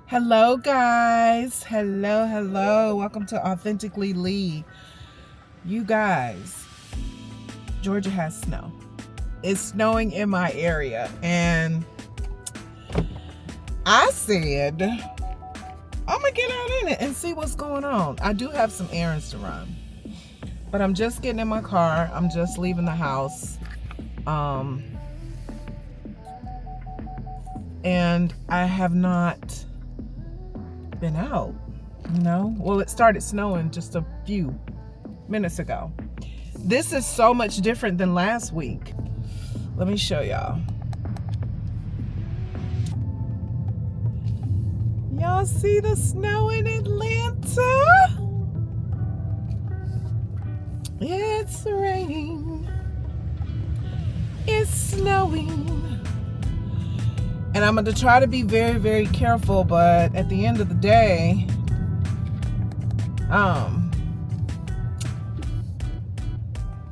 Hello guys, hello, welcome to Authentically Lee. You guys, Georgia has snow. It's snowing in my area, and I said I'm gonna get out in it and see what's going on. I do have some errands to run, but I'm just getting in my car. I'm just leaving the house, and I have not been out. Well, it started snowing just a few minutes ago. This is so much different than last week. Let me show y'all. Y'all see the snow in Atlanta? It's raining. It's snowing. And I'm going to try to be very, very careful, but at the end of the day,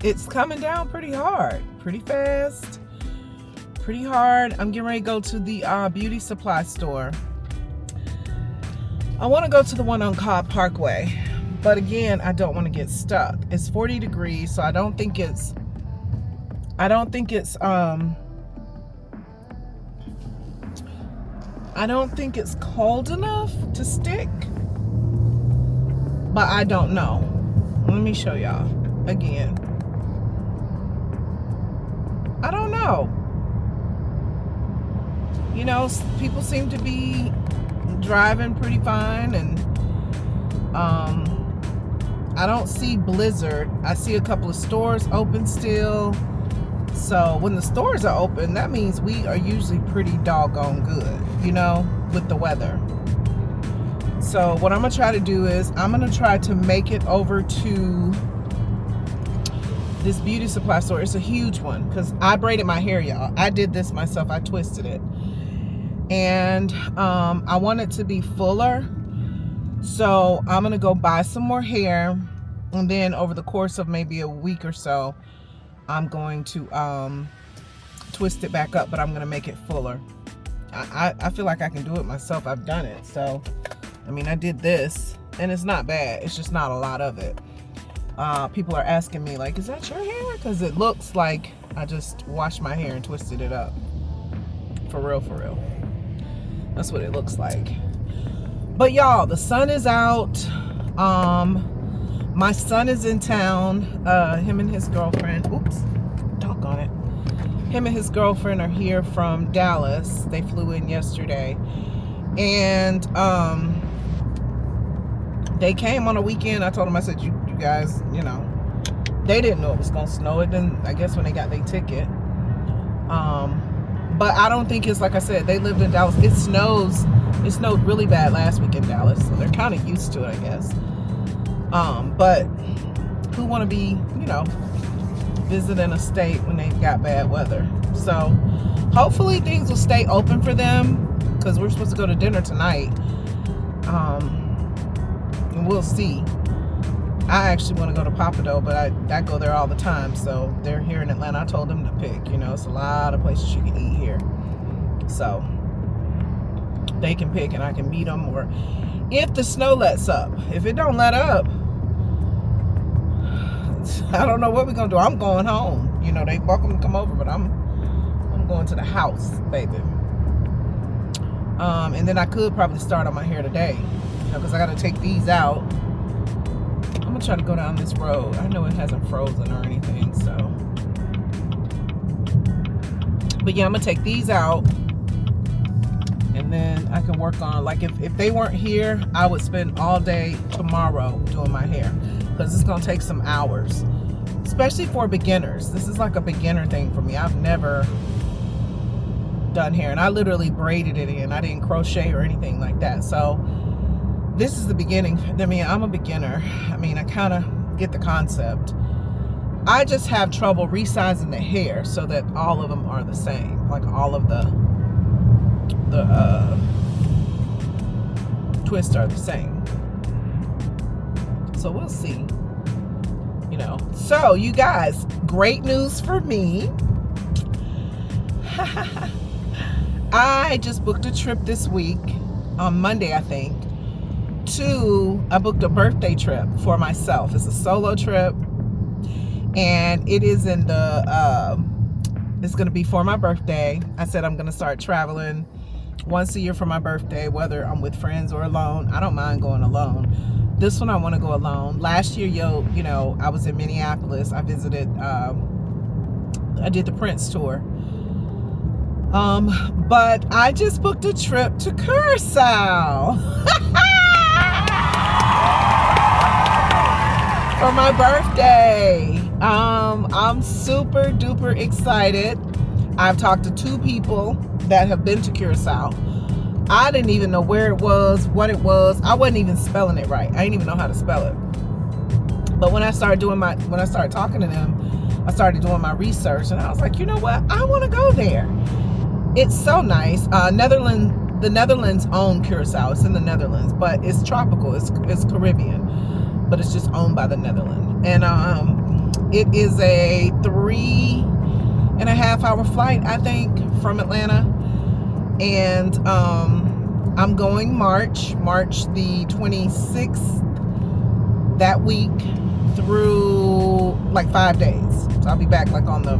it's coming down pretty hard, pretty fast, pretty hard. I'm getting ready to go to the beauty supply store. I want to go to the one on Cobb Parkway, but again, I don't want to get stuck. It's 40 degrees, so I don't think it's cold enough to stick, but I don't know. Let me show y'all again. I don't know. People seem to be driving pretty fine, and I don't see blizzard. I see a couple of stores open still. So when the stores are open, that means we are usually pretty doggone good, with the weather. So what I'm gonna try to do is I'm gonna try to make it over to this beauty supply store. It's a huge one because I braided my hair, y'all. I did this myself. I twisted it, and I want it to be fuller. So I'm gonna go buy some more hair, and then over the course of maybe a week or so, I'm going to twist it back up, but I'm going to make it fuller. I feel like I can do it myself. I've done it. So, I did this, and it's not bad. It's just not a lot of it. People are asking me, like, is that your hair? Because it looks like I just washed my hair and twisted it up. For real, for real. That's what it looks like. But, y'all, the sun is out. My son is in town. Him and his girlfriend. Oops. Doggone it. Him and his girlfriend are here from Dallas. They flew in yesterday. And they came on a weekend. I told them, I said, you guys, they didn't know it was going to snow. It didn't, I guess, when they got their ticket. But I don't think it's, like I said, they lived in Dallas. It snowed really bad last week in Dallas. So they're kind of used to it, I guess. But who want to be, visiting a state when they've got bad weather? So hopefully things will stay open for them, because we're supposed to go to dinner tonight. And we'll see. I actually want to go to Papado, but I go there all the time. So they're here in Atlanta. I told them to pick, it's a lot of places you can eat here. So they can pick and I can meet them, or if the snow lets up. If it don't let up, I don't know what we're gonna do. I'm going home. They welcome to come over, but I'm going to the house, baby. And then I could probably start on my hair today, because I got to take these out. I'm gonna try to go down this road. I know it hasn't frozen or anything, so. But yeah, I'm gonna take these out, and then I can work on, like, if they weren't here, I would spend all day tomorrow doing my hair, because it's gonna take some hours, especially for beginners. This is like a beginner thing for me. I've never done hair, and I literally braided it in. I didn't crochet or anything like that. So this is the beginning. I'm a beginner. I kind of get the concept. I just have trouble resizing the hair so that all of them are the same, like all of the twists are the same. So we'll see. So you guys, great news for me. I just booked a trip this week on Monday, I think. I booked a birthday trip for myself. It's a solo trip, and it is in it's going to be for my birthday. I said I'm going to start traveling once a year for my birthday, whether I'm with friends or alone. I don't mind going alone. This one I want to go alone. Last year, I was in Minneapolis. I visited, I did the Prince tour. But I just booked a trip to Curacao for my birthday. I'm super duper excited. I've talked to 2 people that have been to Curacao. I didn't even know where it was, what it was. I wasn't even spelling it right. I didn't even know how to spell it. But when I started talking to them, I started doing my research, and I was like, you know what? I want to go there. It's so nice. The Netherlands own Curacao. It's in the Netherlands, but it's tropical. It's Caribbean, but it's just owned by the Netherlands. And it is a 3.5-hour flight, I think, from Atlanta. And I'm going March the 26th, that week, through like 5 days. So I'll be back like on the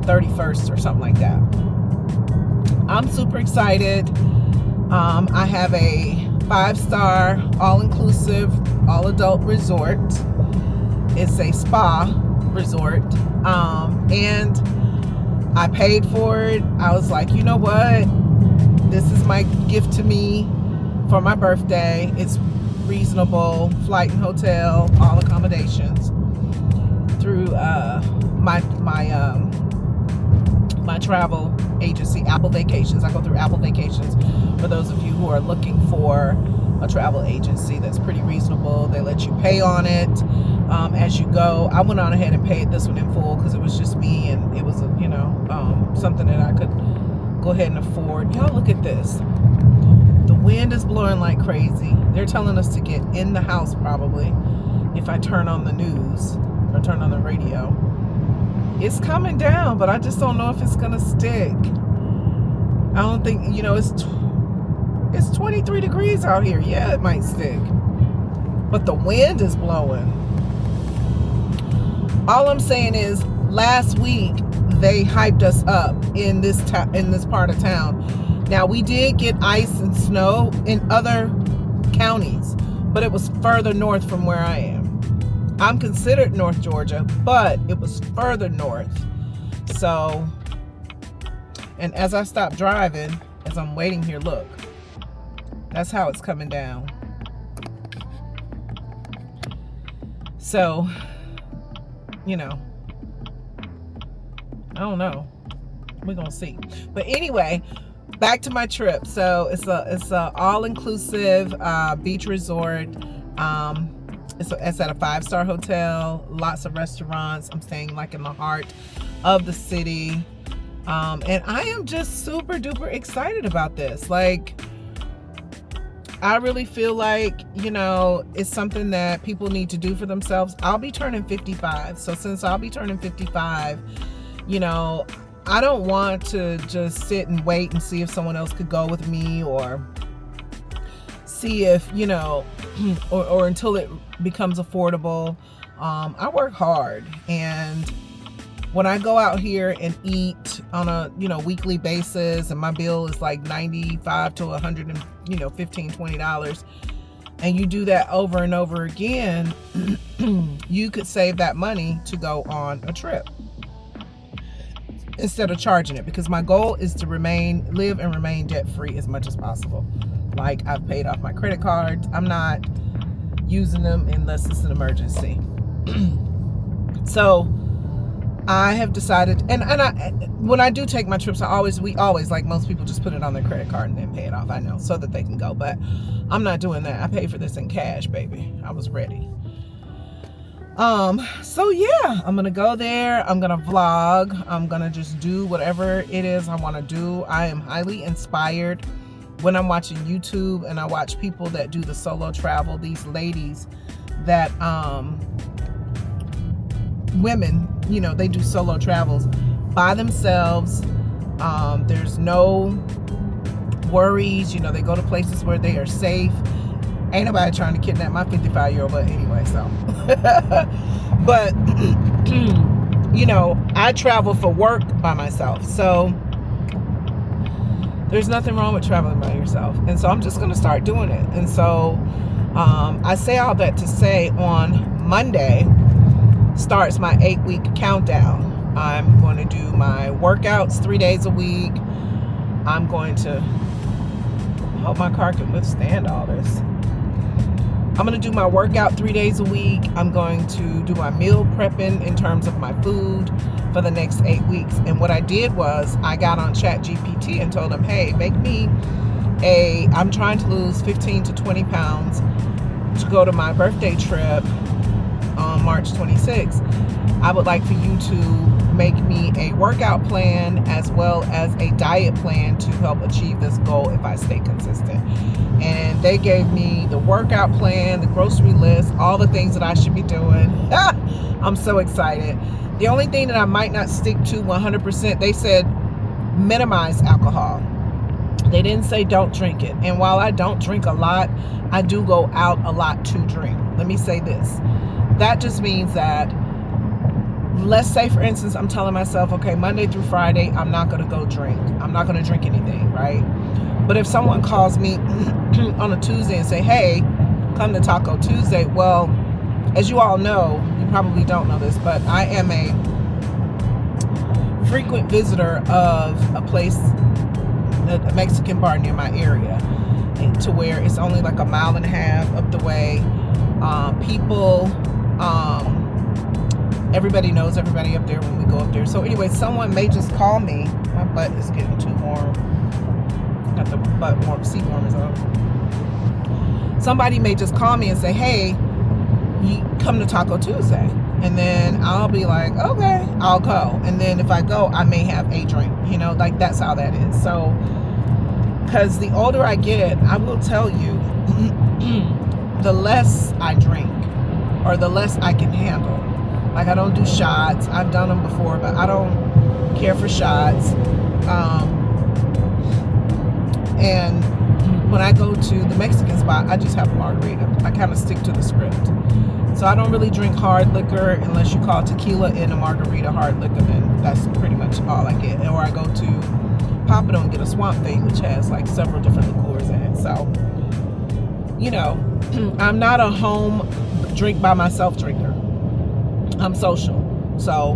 31st or something like that. I'm super excited. I have a 5-star, all-inclusive, all-adult resort. It's a spa resort. And I paid for it. I was like, you know what? This is my gift to me for my birthday. It's reasonable, flight and hotel, all accommodations through my travel agency, Apple Vacations. I go through Apple Vacations for those of you who are looking for a travel agency that's pretty reasonable. They let you pay on it as you go. I went on ahead and paid this one in full because it was just me, and it was something that I could go ahead and afford. Y'all, look at this. The wind is blowing like crazy. They're telling us to get in the house probably if I turn on the news or turn on the radio. It's coming down, but I just don't know if it's gonna stick. I don't think, it's 23 degrees out here. Yeah, it might stick, but the wind is blowing. All I'm saying is, last week they hyped us up in this part of town. Now, we did get ice and snow in other counties, but it was further north from where I am. I'm considered North Georgia, but it was further north. So, and as I stop driving, as I'm waiting here, look, that's how it's coming down. So, I don't know. We're gonna see. But anyway, back to my trip. So it's a all-inclusive beach resort. It's at a 5-star hotel, lots of restaurants. I'm staying like in the heart of the city. And I am just super duper excited about this. Like, I really feel like, it's something that people need to do for themselves. I'll be turning 55. So since I'll be turning 55, I don't want to just sit and wait and see if someone else could go with me, or see if, or until it becomes affordable. I work hard, and when I go out here and eat on a weekly basis, and my bill is like $95 to $115, $20, and you do that over and over again, you could save that money to go on a trip instead of charging it, because my goal is to live and remain debt free as much as possible. Like, I've paid off my credit cards. I'm not using them unless it's an emergency. So I have decided, and when I do take my trips, we always, like most people, just put it on their credit card and then pay it off. I know, so that they can go, but I'm not doing that. I paid for this in cash, baby. I was ready. So yeah, I'm gonna go there. I'm gonna vlog. I'm gonna just do whatever it is I want to do. I am highly inspired when I'm watching YouTube and I watch people that do the solo travel. These ladies that women, they do solo travels by themselves. There's no worries. You know, they go to places where they are safe. Ain't nobody trying to kidnap my 55-year-old, but anyway, so. But, you know, I travel for work by myself, so there's nothing wrong with traveling by yourself. And so I'm just going to start doing it. And so I say all that to say on Monday starts my 8-week countdown. I'm going to do my workouts 3 days a week. I'm going to hope my car can withstand all this. I'm going to do my workout 3 days a week. I'm going to do my meal prepping in terms of my food for the next 8 weeks. And what I did was I got on ChatGPT and told them, hey, make me I'm trying to lose 15 to 20 pounds to go to my birthday trip on March 26th. I would like for you to make me a workout plan as well as a diet plan to help achieve this goal if I stay consistent. And they gave me the workout plan, the grocery list, all the things that I should be doing. I'm so excited. The only thing that I might not stick to 100%, they said minimize alcohol. They didn't say don't drink it. And while I don't drink a lot, I do go out a lot to drink. Let me say this. That just means that, let's say, for instance, I'm telling myself, okay, Monday through Friday, I'm not going to go drink. I'm not going to drink anything, right? But if someone calls me on a Tuesday and say, hey, come to Taco Tuesday, well, as you all know, you probably don't know this, but I am a frequent visitor of a place, a Mexican bar near my area, to where it's only like a mile and a half up the way. People, everybody knows everybody up there when we go up there. So anyway, someone may just call me. My butt is getting too warm. Got the butt warm, seat warmers on. Somebody may just call me and say, hey, you come to Taco Tuesday. And then I'll be like, okay, I'll go. And then if I go, I may have a drink, you know, like that's how that is. So, because the older I get, I will tell you, the less I drink or the less I can handle. Like, I don't do shots. I've done them before, but I don't care for shots. And when I go to the Mexican spot, I just have a margarita. I kind of stick to the script. So I don't really drink hard liquor unless you call tequila in a margarita hard liquor, then that's pretty much all I get. Or I go to Papado and get a Swamp Thing, which has like several different liqueurs in it. So, you know, I'm not a home drink by myself drinker. I'm social. So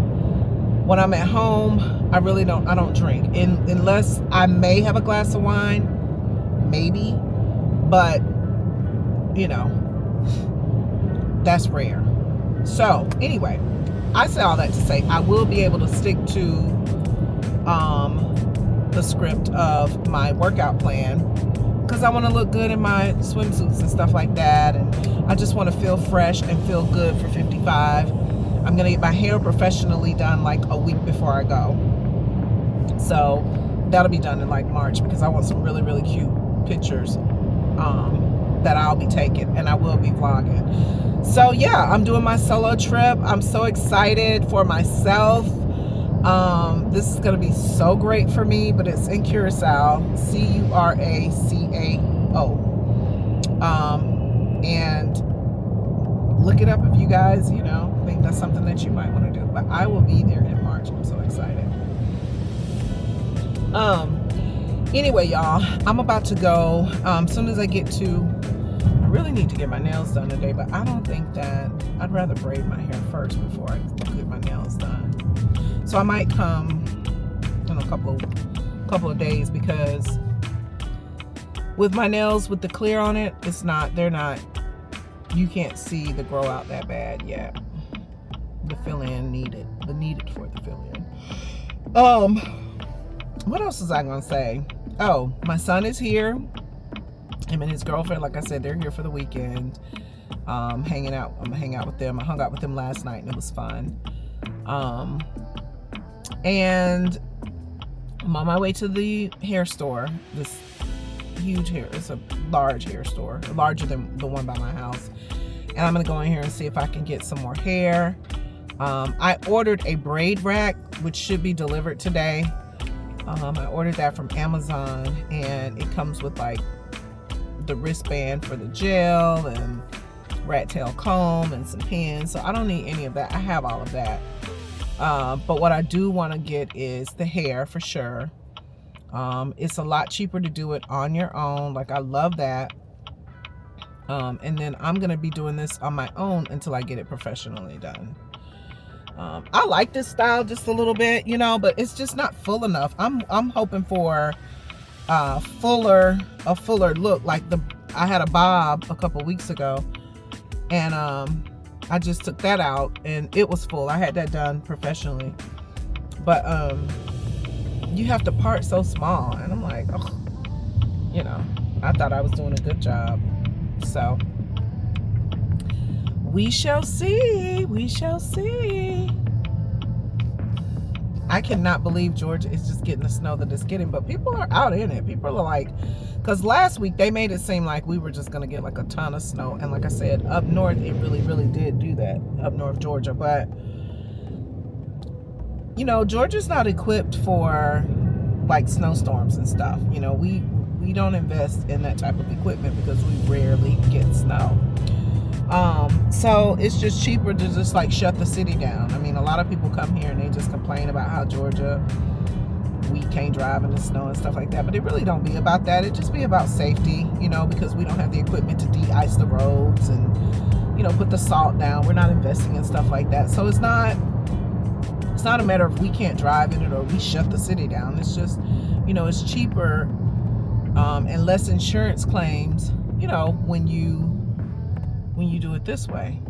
when I'm at home, I don't drink. Unless I may have a glass of wine, maybe, but you know, that's rare. So anyway, I say all that to say I will be able to stick to the script of my workout plan, because I want to look good in my swimsuits and stuff like that, and I just want to feel fresh and feel good for 55. I'm gonna get my hair professionally done like a week before I go, so that'll be done in like March, because I want some really, really cute pictures that I'll be taking, and I will be vlogging. So yeah, I'm doing my solo trip. I'm so excited for myself. This is gonna be so great for me, but it's in Curacao, Curacao. And look it up if you guys, you know, think that's something that you might want to do. But I will be there in March. I'm so excited. Anyway, y'all, I'm about to go. As soon as I get to, I really need to get my nails done today, but I don't think that, I'd rather braid my hair first before I get my nails done. So I might come in a couple of days, because with my nails with the clear on it, they're not, you can't see the grow out that bad yet. The fill-in needed for the fill-in. What else was I gonna say? Oh, my son is here. Him and his girlfriend, like I said, they're here for the weekend. Hanging out. I'm gonna hang out with them. I hung out with them last night and it was fun. And I'm on my way to the hair store. This huge hair, it's a large hair store, larger than the one by my house. And I'm gonna go in here and see if I can get some more hair. I ordered a braid rack, which should be delivered today. I ordered that from Amazon, and it comes with like the wristband for the gel and rat tail comb and some pins. So I don't need any of that. I have all of that. But what I do want to get is the hair for sure. It's a lot cheaper to do it on your own. Like, I love that. And then I'm going to be doing this on my own until I get it professionally done. I like this style just a little bit, you know, but it's just not full enough. I'm hoping for a fuller look. Like I had a bob a couple weeks ago, and I just took that out and it was full. I had that done professionally, but you have to part so small, and I'm like, oh, you know, I thought I was doing a good job. So we shall see. We shall see. I cannot believe Georgia is just getting the snow that it's getting, but people are out in it. People are like, because last week they made it seem like we were just going to get like a ton of snow. And like I said, up north, it really, really did do that, up north Georgia. But, you know, Georgia's not equipped for like snowstorms and stuff. You know, we don't invest in that type of equipment because we rarely get snow. So it's just cheaper to just like shut the city down. I mean, a lot of people come here and they just complain about how Georgia, we can't drive in the snow and stuff like that, but it really don't be about that. It just be about safety, you know, because we don't have the equipment to de-ice the roads and, you know, put the salt down. We're not investing in stuff like that. So it's not a matter of we can't drive in it or we shut the city down. It's just, you know, it's cheaper and less insurance claims, you know, when you do it this way.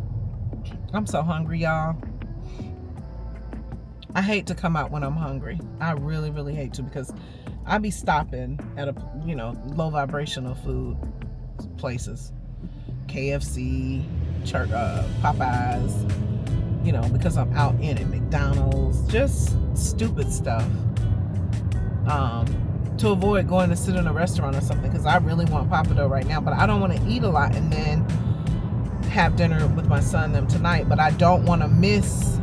I'm so hungry, y'all. I hate to come out when I'm hungry. I really, really hate to, because I be stopping at a, you know, low vibrational food places, KFC, church, Popeyes, you know, because I'm out in it, McDonald's, just stupid stuff, to avoid going to sit in a restaurant or something, because I really want pappardelle right now, but I don't want to eat a lot and then have dinner with my son them tonight. But I don't want to miss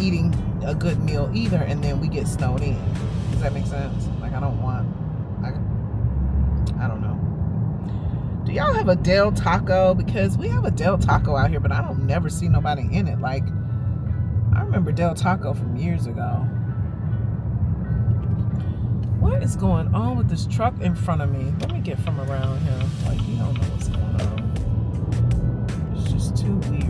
eating a good meal either, and then we get snowed in. Does that make sense? Like, I don't know. Do y'all have a Del Taco? Because we have a Del Taco out here, but I don't never see nobody in it. Like, I remember Del Taco from years ago. What is going on with this truck in front of me? Let me get from around him. Like, you don't know what's going on. It's just too weird.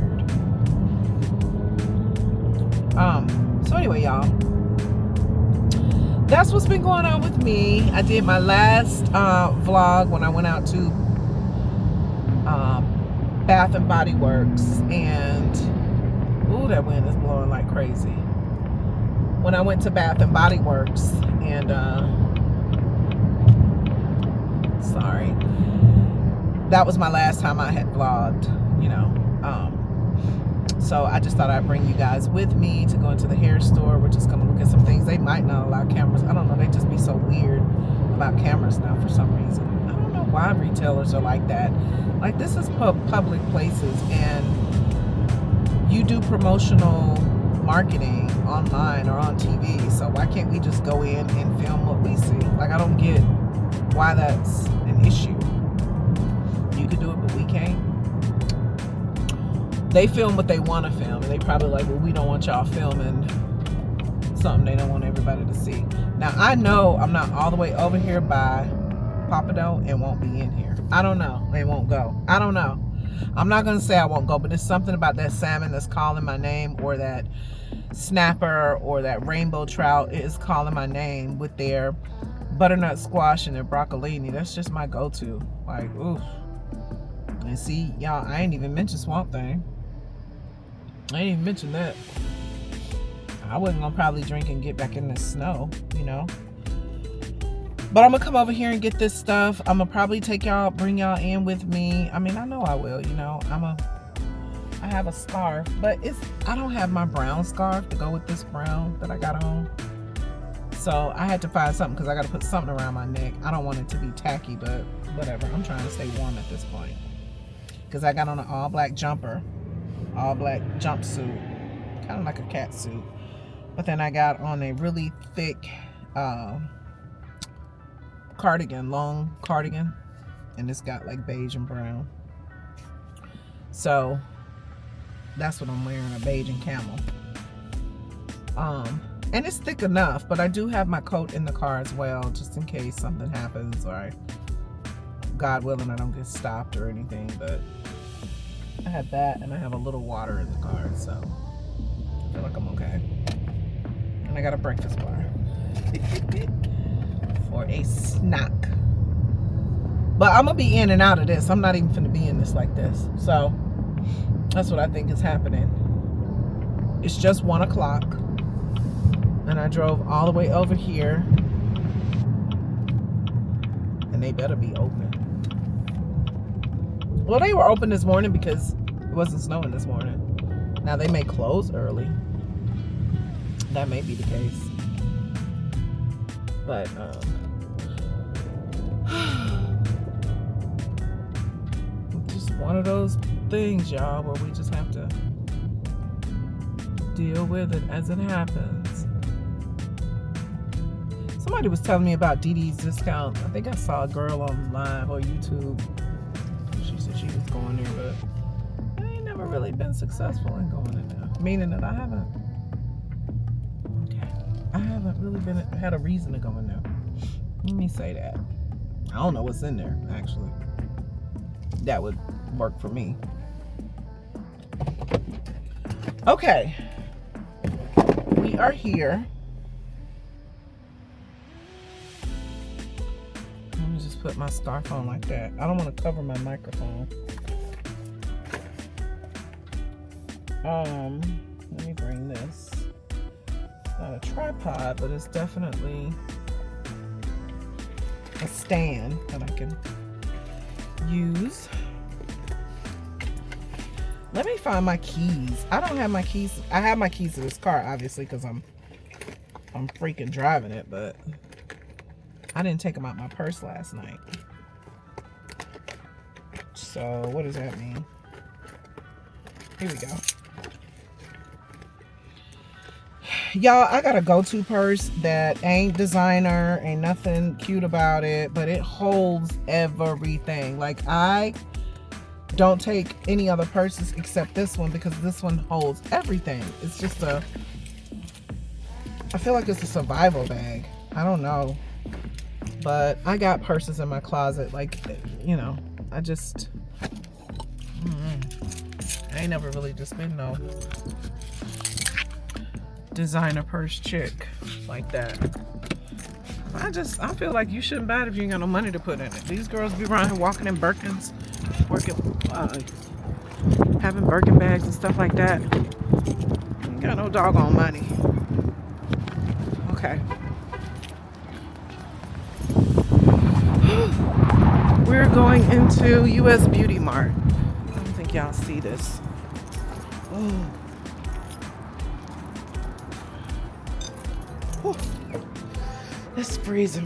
So anyway, y'all, that's what's been going on with me. I did my last vlog when I went out to Bath and Body Works, and ooh, that wind is blowing like crazy. When I went to Bath and Body Works, and sorry, that was my last time I had vlogged, you know. So I just thought I'd bring you guys with me to go into the hair store. We're just gonna look at some things. They might not allow cameras. I don't know, they just be so weird about cameras now for some reason. I don't know why retailers are like that. Like, this is public places, and you do promotional marketing online or on TV, so why can't we just go in and film what we see? Like, I don't get why that's an issue. You can do it, but we can't. They film what they want to film, and they probably like, well, we don't want y'all filming something they don't want everybody to see. Now, I know I'm not all the way over here by pappardelle and won't be in here. I don't know. They won't go. I don't know. I'm not going to say I won't go, but there's something about that salmon that's calling my name, or that snapper, or that rainbow trout is calling my name with their butternut squash and their broccolini. That's just my go-to. Like, oof. And see, y'all, I ain't even mentioned Swamp Thing. I ain't even mentioned that. I wasn't gonna probably drink and get back in the snow, you know. But I'm gonna come over here and get this stuff. I'm gonna probably bring y'all in with me. I mean, I know I will, you know. I have a scarf, but I don't have my brown scarf to go with this brown that I got on. So I had to find something, because I got to put something around my neck. I don't want it to be tacky, but whatever. I'm trying to stay warm at this point, because I got on an all black jumper, all black jumpsuit, kind of like a cat suit. But then I got on a really thick cardigan, long cardigan, and it's got like beige and brown. So that's what I'm wearing, a beige and camel. And it's thick enough, but I do have my coat in the car as well, just in case something happens, or God willing, I don't get stopped or anything. But I have that, and I have a little water in the car, so I feel like I'm okay. And I got a breakfast bar for a snack. But I'm gonna be in and out of this. I'm not even gonna be in this like this. So that's what I think is happening. It's just 1 o'clock, and I drove all the way over here, and they better be open. Well, they were open this morning because it wasn't snowing this morning. Now they may close early. That may be the case. But just one of those things, y'all, where we just have to deal with it as it happens. Somebody was telling me about DD's discount. I think I saw a girl on live or YouTube. She said she was going there, but I ain't never really been successful in going in there. Meaning that I haven't really had a reason to go in there. Let me say that. I don't know what's in there, actually. That would work for me. Okay. We are here. Let me just put my scarf on like that. I don't want to cover my microphone. Let me bring this. It's not a tripod, but it's definitely a stand that I can use. Let me find my keys. I don't have my keys. I have my keys to this car, obviously, because I'm freaking driving it, but I didn't take them out my purse last night. So what does that mean? Here we go. Y'all, I got a go-to purse that ain't designer, ain't nothing cute about it, but it holds everything. Like, I don't take any other purses except this one because this one holds everything. It's just I feel like it's a survival bag. I don't know. But I got purses in my closet, like, you know, I ain't never really just been no designer purse chick like that. I feel like you shouldn't buy it if you ain't got no money to put in it. These girls be around here walking in Birkins, having Birkin bags and stuff like that. Ain't got no doggone money. Okay. We're going into US Beauty Mart. I don't think y'all see this. Oh. It's freezing.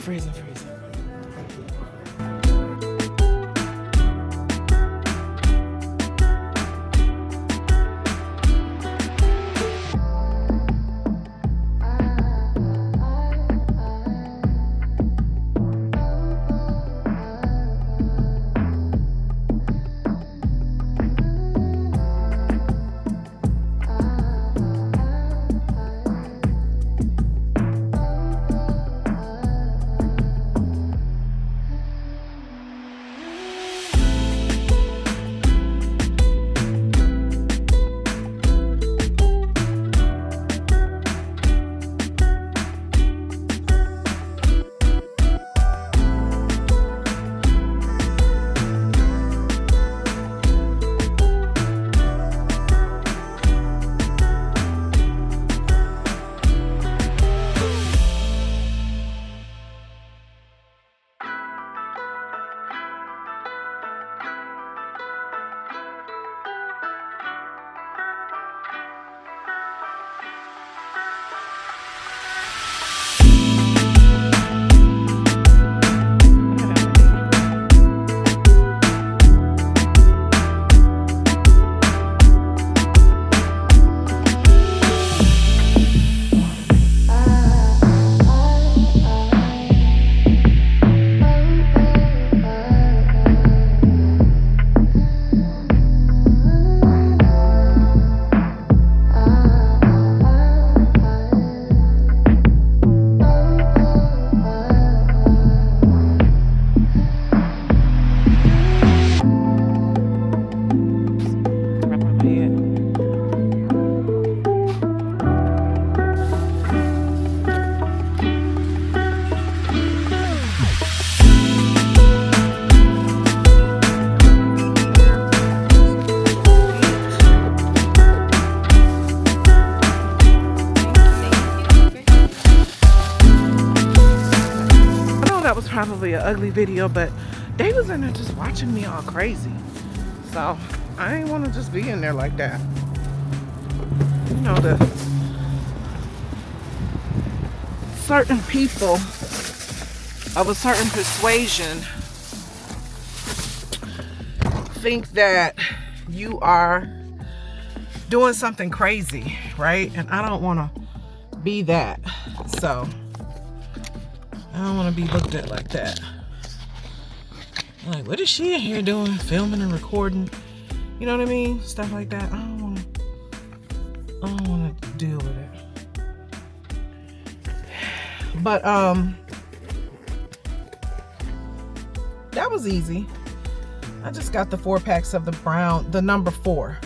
probably an ugly video, but they was in there just watching me all crazy. So I ain't want to just be in there like that. You know, the certain people of a certain persuasion think that you are doing something crazy, right? And I don't want to be that. So I don't want to be looked at like that. Like, what is she in here doing? Filming and recording. You know what I mean? Stuff like that. I don't want to deal with it. But that was easy. I just got the 4-packs of the brown, the number 4.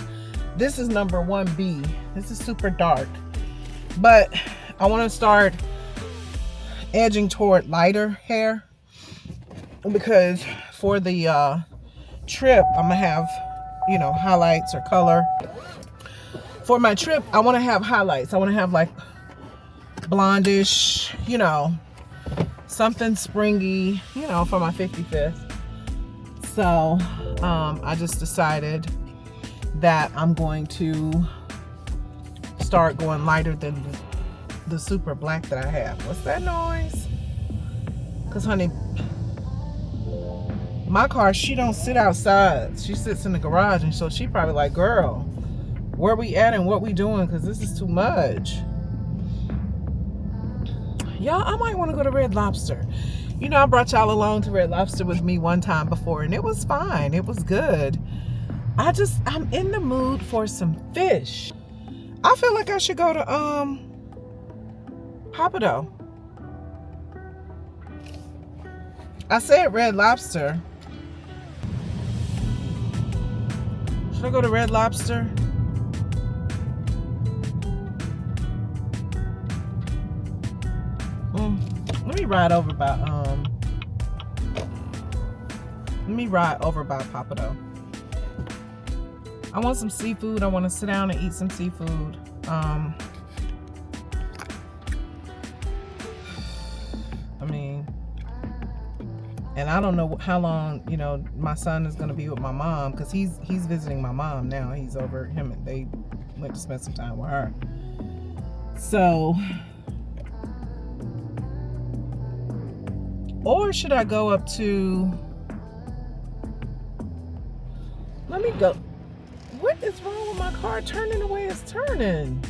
This is number 1B. This is super dark. But I want to start edging toward lighter hair, because for the trip I'm gonna have, you know, highlights or color. For my trip I want to have highlights. I want to have like blondish, you know, something springy, you know, for my 55th. So I just decided that I'm going to start going lighter than the super black that I have. What's that noise? Because honey, my car, she don't sit outside. She sits in the garage, and so she probably like, girl, where we at and what we doing? Because this is too much. Y'all, I might want to go to Red Lobster. You know, I brought y'all along to Red Lobster with me one time before, and it was fine. It was good. I'm in the mood for some fish. I feel like I should go to Papado. I said Red Lobster. Should I go to Red Lobster? Let me ride over by Papado. I want some seafood. I want to sit down and eat some seafood. I mean, and I don't know how long, you know, my son is going to be with my mom, because he's visiting my mom now. He's over, him and they went to spend some time with her. So, or should I go up to, let me go. What is wrong with my car turning the way it's turning?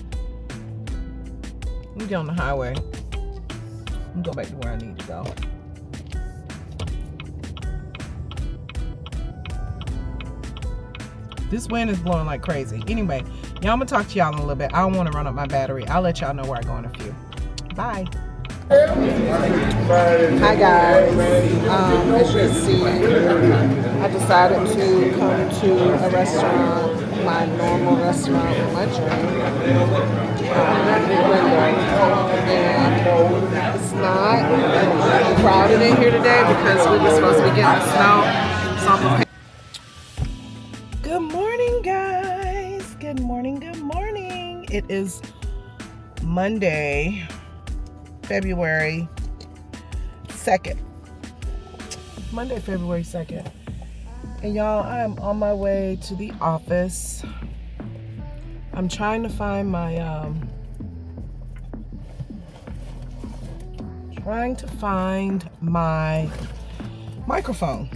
Let me get on the highway. Let me go back to where I need to go. This wind is blowing like crazy. Anyway, y'all, I'm gonna talk to y'all in a little bit. I don't want to run up my battery. I'll let y'all know where I go in a few. Bye. Hi guys. As you can see, I decided to come to a restaurant, my normal restaurant with my dream. And it's not crowded in here today because we were supposed to be getting the snow. So I'm okay. Good morning, guys. Good morning. Good morning. It is Monday, February 2nd. Monday, February 2nd. And y'all, I am on my way to the office. I'm trying to find my microphone,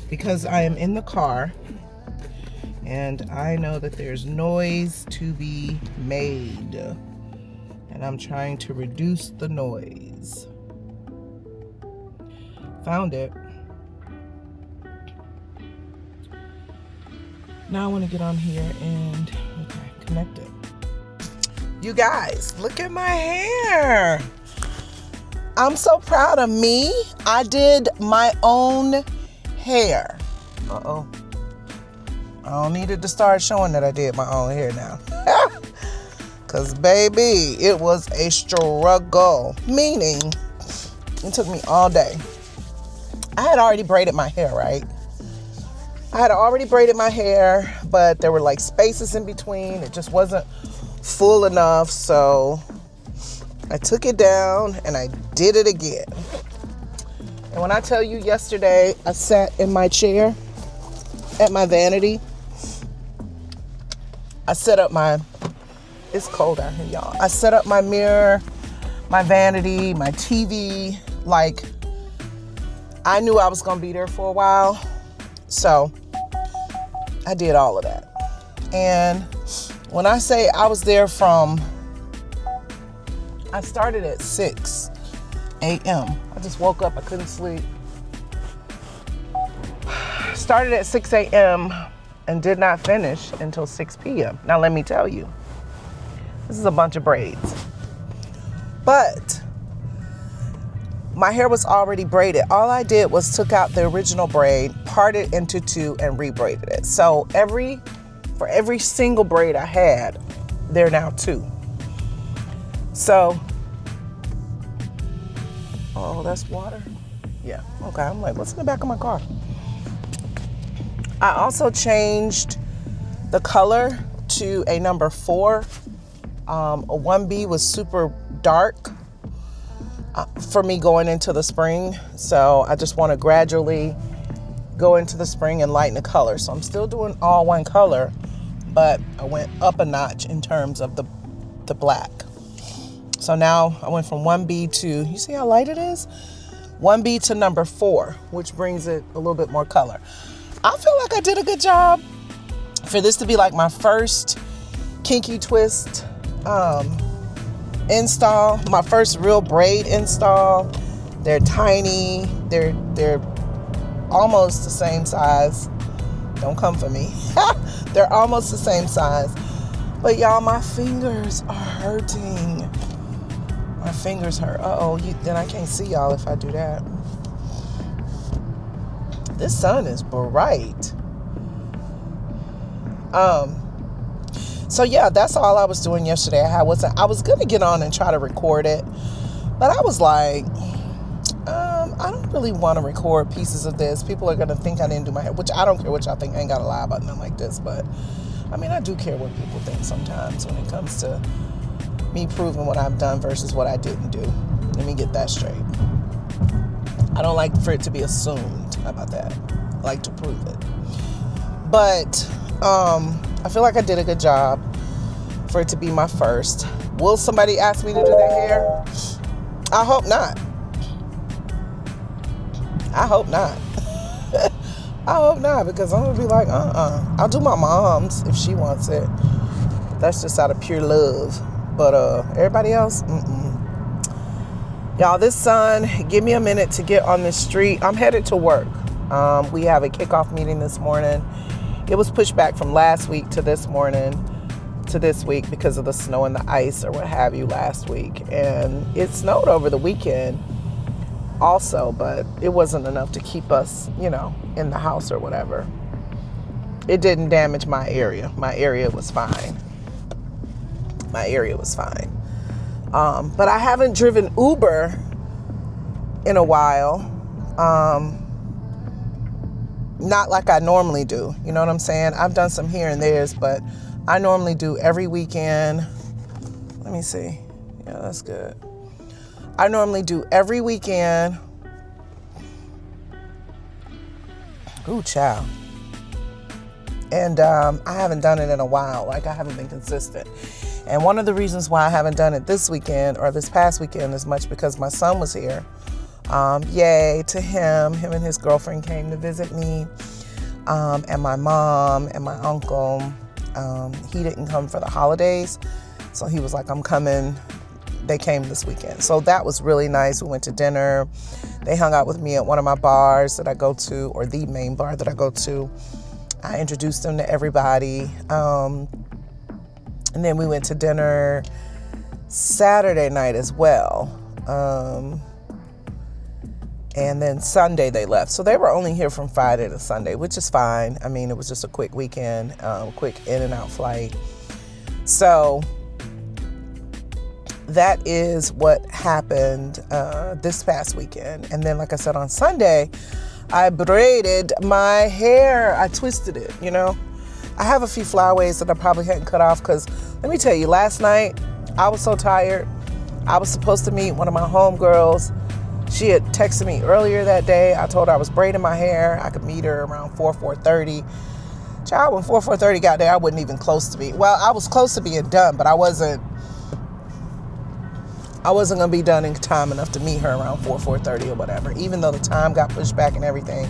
because I am in the car and I know that there's noise to be made, and I'm trying to reduce the noise. Found it. Now I want to get on here and connect it. You guys, look at my hair. I'm so proud of me. I did my own hair. Uh-oh. I don't need it to start showing that I did my own hair now. Because, baby, it was a struggle. Meaning, it took me all day. I had already braided my hair, right? I had already braided my hair, but there were like spaces in between. It just wasn't full enough. So I took it down and I did it again. And when I tell you yesterday, I sat in my chair at my vanity. I set up my, it's cold out here, y'all. I set up my mirror, my vanity, my TV. Like, I knew I was going to be there for a while. So I did all of that. And when I say I was there I started at 6 a.m. I just woke up. I couldn't sleep. Started at 6 a.m. and did not finish until 6 p.m. Now, let me tell you, this is a bunch of braids. But my hair was already braided. All I did was took out the original braid, parted into two, and rebraided it. So for every single braid I had, there are now two. So, oh, that's water? Yeah, okay. I'm like, what's in the back of my car? I also changed the color to a number 4. A 1B was super dark for me going into the spring. So I just want to gradually go into the spring and lighten the color. So I'm still doing all one color, but I went up a notch in terms of the black. So now I went from 1B to, you see how light it is? 1B to number 4, which brings it a little bit more color. I feel like I did a good job for this to be like my first kinky twist install, my first real braid install. They're tiny. They're almost the same size. Don't come for me. They're almost the same size. But y'all, my fingers are hurting. My fingers hurt. Then I can't see y'all if I do that. This sun is bright. So yeah, that's all I was doing yesterday. I was gonna get on and try to record it, but I was like, I don't really want to record pieces of this. People are gonna think I didn't do my hair, which I don't care what y'all think. I ain't gotta lie about nothing like this, but I mean, I do care what people think sometimes when it comes to me proving what I've done versus what I didn't do. Let me get that straight. I don't like for it to be assumed. How about that? I like to prove it. But I feel like I did a good job for it to be my first. Will somebody ask me to do their hair? I hope not. I hope not. I hope not, because I'm going to be like, I'll do my mom's if she wants it. That's just out of pure love. But everybody else, Y'all, this sun, give me a minute to get on the street. I'm headed to work. We have a kickoff meeting this morning. It was pushed back from last week to this morning to this week because of the snow and the ice or what have you last week. And it snowed over the weekend also, but it wasn't enough to keep us, in the house or whatever. It didn't damage my area. My area was fine. But I haven't driven Uber in a while. Not like I normally do. You know what I'm saying? I've done some here and there's, but I normally do every weekend. Let me see. Yeah, that's good. I normally do every weekend. Ooh, child. And I haven't done it in a while. Like, I haven't been consistent. And one of the reasons why I haven't done it this weekend or this past weekend is much because my son was here. Yay to him. Him and his girlfriend came to visit me. And my mom and my uncle. He didn't come for the holidays. So he was like, I'm coming. They came this weekend. So that was really nice. We went to dinner. They hung out with me at one of my bars that I go to, or the main bar that I go to. I introduced them to everybody. And then we went to dinner Saturday night as well. And then Sunday they left. So they were only here from Friday to Sunday, which is fine. I mean, it was just a quick weekend, quick in and out flight. So that is what happened this past weekend. And then, like I said, on Sunday, I braided my hair. I twisted it, I have a few flyaways that I probably hadn't cut off because, let me tell you, last night I was so tired. I was supposed to meet one of my homegirls She had texted me earlier that day. I told her I was braiding my hair. I could meet her around 4:30. Child, when 4:30 got there, I wasn't even close to be. Well, I was close to being done, but I wasn't going to be done in time enough to meet her around 4:30 or whatever, even though the time got pushed back and everything.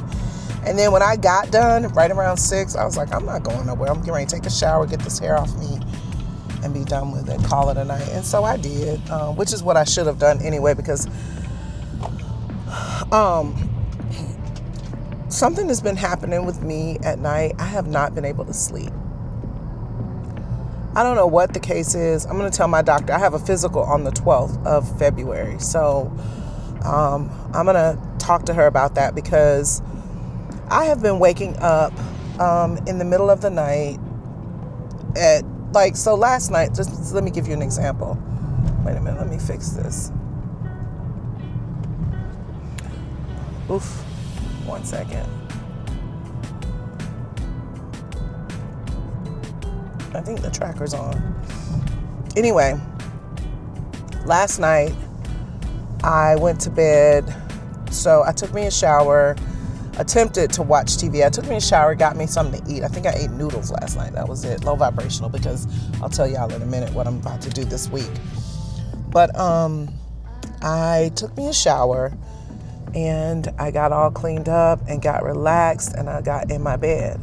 And then when I got done, right around 6, I was like, I'm not going nowhere. I'm getting ready to take a shower, get this hair off me, and be done with it, call it a night. And so I did, which is what I should have done anyway, because something has been happening with me at night. I have not been able to sleep. I don't know what the case is. I'm going to tell my doctor. I have a physical on the 12th of February. So I'm going to talk to her about that, because I have been waking up in the middle of the night at, like, so last night, just let me give you an example. Wait a minute, let me fix this. Oof, 1 second. I think the tracker's on. Anyway, last night I went to bed. So I took me a shower, attempted to watch TV. I took me a shower, got me something to eat. I think I ate noodles last night. That was it. Low vibrational, because I'll tell y'all in a minute what I'm about to do this week. But I took me a shower and I got all cleaned up and got relaxed, and I got in my bed.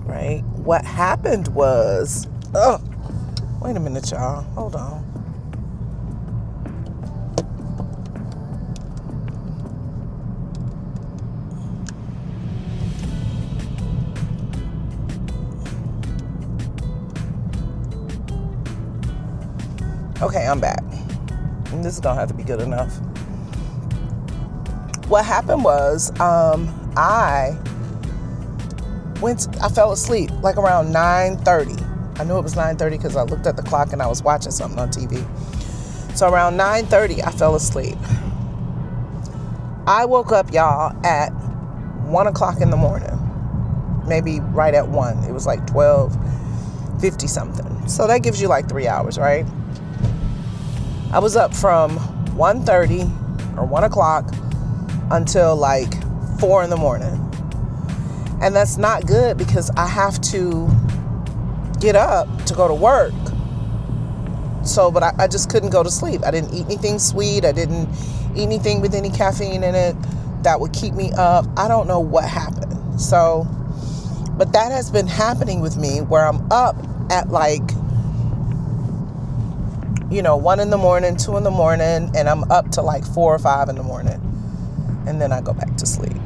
Right? What happened was, wait a minute, y'all. Hold on. Okay, I'm back. And this is gonna have to be good enough. What happened was, I fell asleep like around 9:30. I knew it was 9:30 because I looked at the clock and I was watching something on TV. So around 9:30, I fell asleep. I woke up, y'all, at 1 o'clock in the morning. Maybe right at 1. It was like 12:50 something. So that gives you like 3 hours, right? I was up from 1:30 or 1 o'clock until like 4 in the morning. And that's not good, because I have to get up to go to work. So, but I just couldn't go to sleep. I didn't eat anything sweet. I didn't eat anything with any caffeine in it that would keep me up. I don't know what happened. So, but that has been happening with me, where I'm up at like, 1 in the morning, 2 in the morning, and I'm up to like 4 or 5 in the morning. And then I go back to sleep.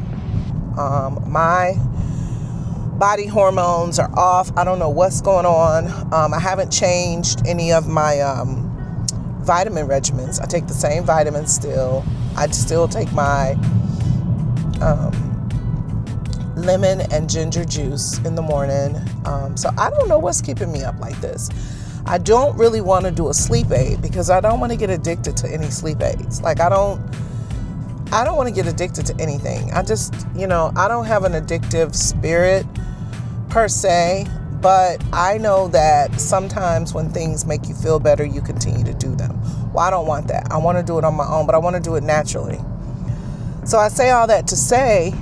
My body hormones are off. I don't know what's going on. I haven't changed any of my vitamin regimens. I take the same vitamins still. I still take my lemon and ginger juice in the morning. So I don't know what's keeping me up like this. I don't really want to do a sleep aid, because I don't want to get addicted to any sleep aids. Like, I don't want to get addicted to anything. I just, I don't have an addictive spirit per se, but I know that sometimes when things make you feel better, you continue to do them. Well, I don't want that. I want to do it on my own, but I want to do it naturally. So I say all that to say,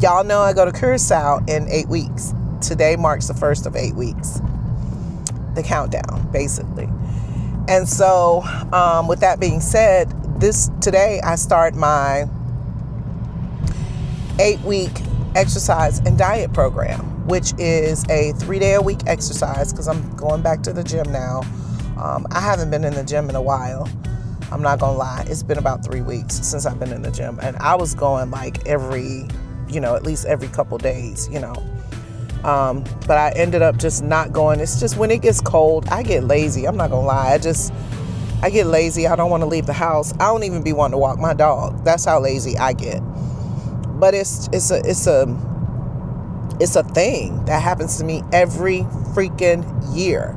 y'all know I go to Curacao in 8 weeks. Today marks the first of 8 weeks. The countdown, basically. And so, with that being said, today I start my 8-week exercise and diet program, which is a 3-day-a-week exercise, because I'm going back to the gym now. I haven't been in the gym in a while. I'm not gonna lie. It's been about 3 weeks since I've been in the gym, and I was going like every, at least every couple days, but I ended up just not going. It's just when it gets cold, I get lazy. I'm not gonna lie. I get lazy. I don't want to leave the house. I don't even be wanting to walk my dog. That's how lazy I get. But it's a thing that happens to me every freaking year.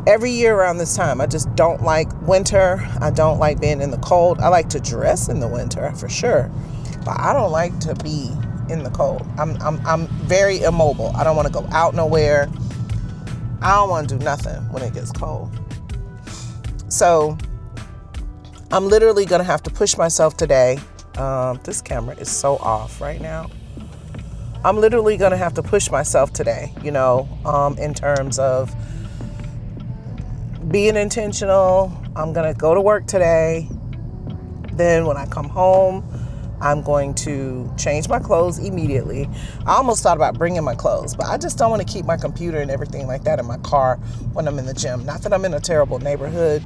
Every year around this time. I just don't like winter. I don't like being in the cold. I like to dress in the winter for sure, but I don't like to be in the cold. I'm very immobile. I don't want to go out nowhere. I don't want to do nothing when it gets cold. So I'm literally going to have to push myself today. This camera is so off right now. I'm literally going to have to push myself today, in terms of being intentional. I'm going to go to work today. Then when I come home, I'm going to change my clothes immediately. I almost thought about bringing my clothes, but I just don't want to keep my computer and everything like that in my car when I'm in the gym. Not that I'm in a terrible neighborhood,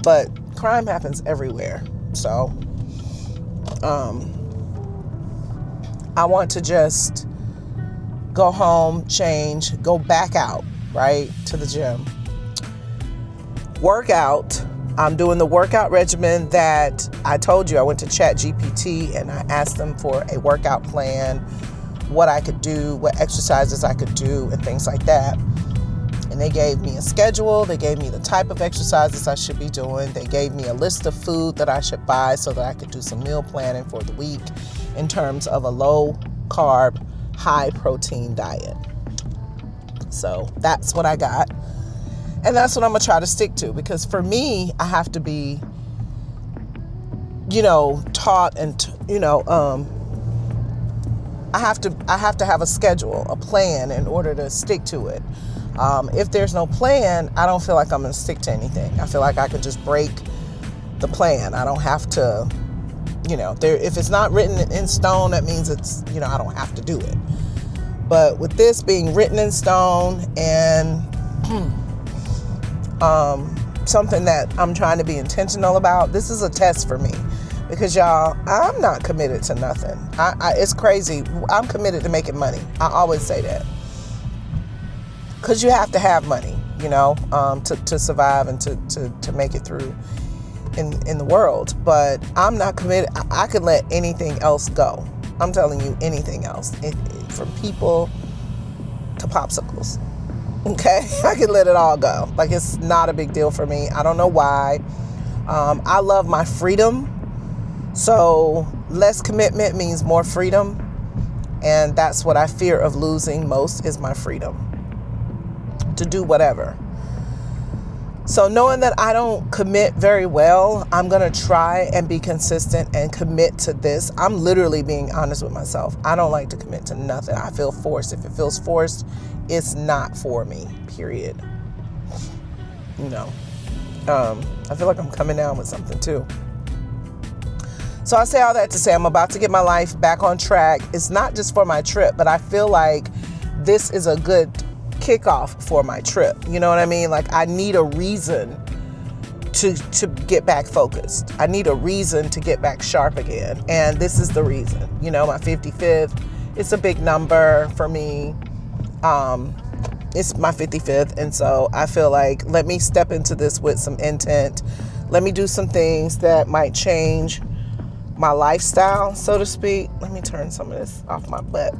but crime happens everywhere. So I want to just go home, change, go back out, right, to the gym. Workout. I'm doing the workout regimen that I told you. I went to ChatGPT and I asked them for a workout plan, what I could do, what exercises I could do, and things like that. And they gave me a schedule. They gave me the type of exercises I should be doing. They gave me a list of food that I should buy so that I could do some meal planning for the week in terms of a low carb, high protein diet. So that's what I got. And that's what I'm going to try to stick to, because for me, I have to be, taught and, I have to have a schedule, a plan in order to stick to it. If there's no plan, I don't feel like I'm going to stick to anything. I feel like I can just break the plan. I don't have to, if it's not written in stone, that means it's, I don't have to do it. But with this being written in stone and something that I'm trying to be intentional about, this is a test for me, because y'all, I'm not committed to nothing. It's crazy. I'm committed to making money. I always say that, because you have to have money, to survive and to make it through in the world. But I'm not committed. I could let anything else go. I'm telling you, anything else, from people to popsicles. Okay, I can let it all go. Like, it's not a big deal for me. I don't know why. I love my freedom. So less commitment means more freedom. And that's what I fear of losing most, is my freedom to do whatever. So knowing that I don't commit very well, I'm going to try and be consistent and commit to this. I'm literally being honest with myself. I don't like to commit to nothing. I feel forced. If it feels forced, it's not for me, period. I feel like I'm coming down with something too. So I say all that to say I'm about to get my life back on track. It's not just for my trip, but I feel like this is a good kickoff for my trip. You know what I mean? Like, I need a reason to get back focused. I need a reason to get back sharp again. And this is the reason. My 55th, it's a big number for me. It's my 55th. And so I feel like, let me step into this with some intent. Let me do some things that might change my lifestyle, so to speak. Let me turn some of this off my butt.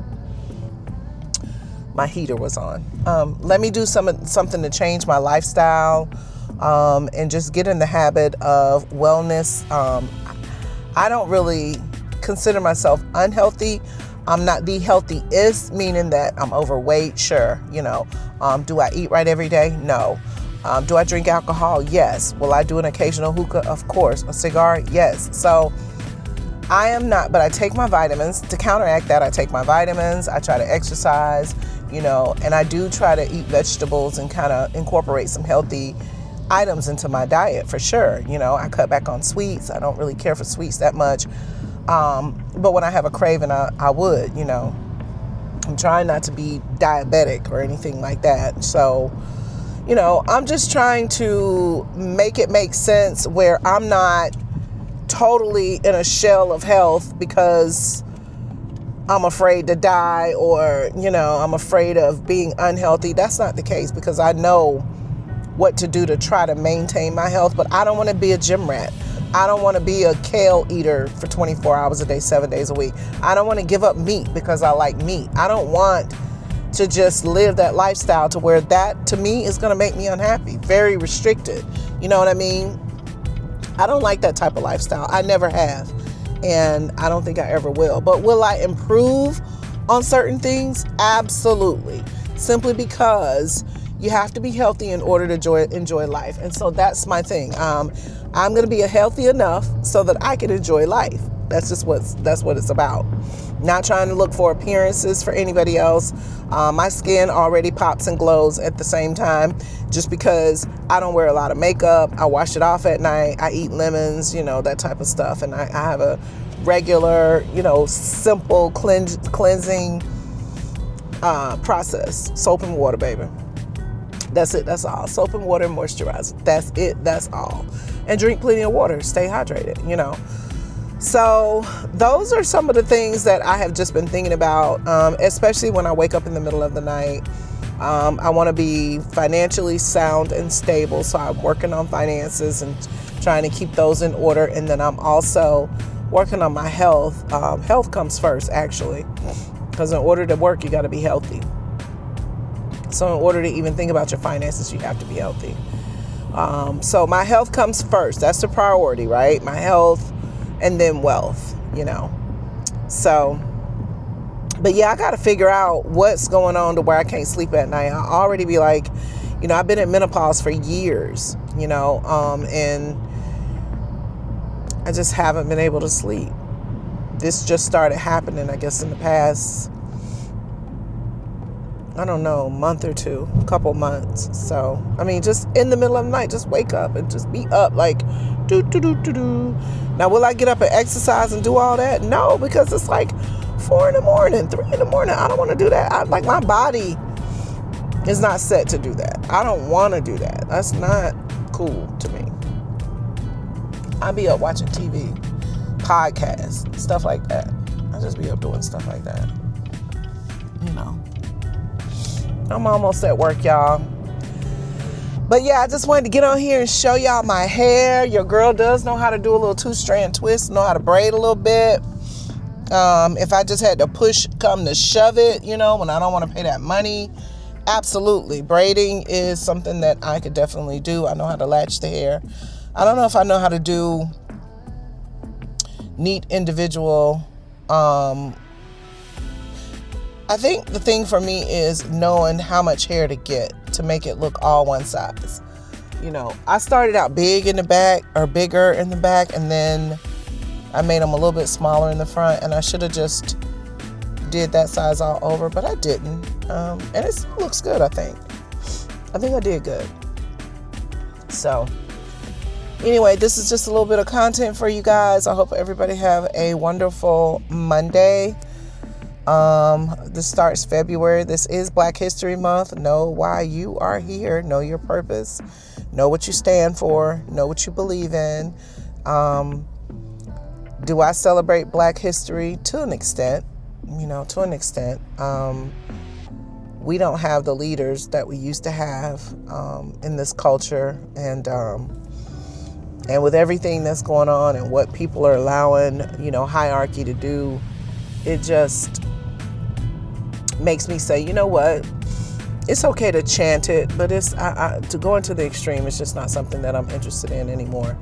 My heater was on. Let me do something to change my lifestyle, and just get in the habit of wellness. I don't really consider myself unhealthy. I'm not the healthiest, meaning that I'm overweight. Sure. Do I eat right every day? No. Do I drink alcohol? Yes. Will I do an occasional hookah? Of course. A cigar? Yes. So I am not, but I take my vitamins. To counteract that, I take my vitamins. I try to exercise, and I do try to eat vegetables and kind of incorporate some healthy items into my diet for sure. I cut back on sweets. I don't really care for sweets that much. But when I have a craving, I would, I'm trying not to be diabetic or anything like that. So, I'm just trying to make it make sense where I'm not totally in a shell of health because I'm afraid to die, or, I'm afraid of being unhealthy. That's not the case, because I know what to do to try to maintain my health, but I don't want to be a gym rat. I don't want to be a kale eater for 24 hours a day, 7 days a week. I don't want to give up meat because I like meat. I don't want to just live that lifestyle to where that, to me, is going to make me unhappy. Very restricted. You know what I mean? I don't like that type of lifestyle. I never have. And I don't think I ever will. But will I improve on certain things? Absolutely. Simply because, You have to be healthy in order to enjoy life. And so that's my thing. I'm going to be healthy enough so that I can enjoy life. That's what it's about. Not trying to look for appearances for anybody else. My skin already pops and glows at the same time, just because I don't wear a lot of makeup. I wash it off at night. I eat lemons, that type of stuff. And I have a regular, simple cleansing process. Soap and water, baby. That's it. That's all. Soap and water and moisturizer. That's it. That's all. And drink plenty of water. Stay hydrated, So those are some of the things that I have just been thinking about, especially when I wake up in the middle of the night. I want to be financially sound and stable. So I'm working on finances and trying to keep those in order. And then I'm also working on my health. Health comes first, actually, because in order to work, you got to be healthy. So in order to even think about your finances, you have to be healthy. So my health comes first. That's the priority, right? My health and then wealth, So, but yeah, I got to figure out what's going on to where I can't sleep at night. I already be like, I've been in menopause for years, and I just haven't been able to sleep. This just started happening, I guess, in the past, I don't know, month or two, a couple months. So, just in the middle of the night, just wake up and just be up like, do. Now, will I get up and exercise and do all that? No, because it's like 4 a.m, 3 a.m. I don't want to do that. My body is not set to do that. I don't want to do that. That's not cool to me. I be up watching TV, podcasts, stuff like that. I just be up doing stuff like that. I'm almost at work, y'all. But yeah, I just wanted to get on here and show y'all my hair. Your girl does know how to do a little 2-strand twist, know how to braid a little bit. If I just had to come to shove it, when I don't want to pay that money, absolutely. Braiding is something that I could definitely do. I know how to latch the hair. I don't know if I know how to do neat individual. I think the thing for me is knowing how much hair to get to make it look all one size. I started out big in the back or bigger in the back, and then I made them a little bit smaller in the front, and I should have just did that size all over, but I didn't. And it still looks good, I think. I think I did good. So anyway, this is just a little bit of content for you guys. I hope everybody have a wonderful Monday. This starts February. This is Black History Month. Know why you are here. Know your purpose. Know what you stand for. Know what you believe in. Do I celebrate Black history? To an extent. To an extent. We don't have the leaders that we used to have in this culture. And with everything that's going on and what people are allowing, hierarchy to do, it just makes me say, you know what? It's okay to chant it, but to go into the extreme is just not something that I'm interested in anymore.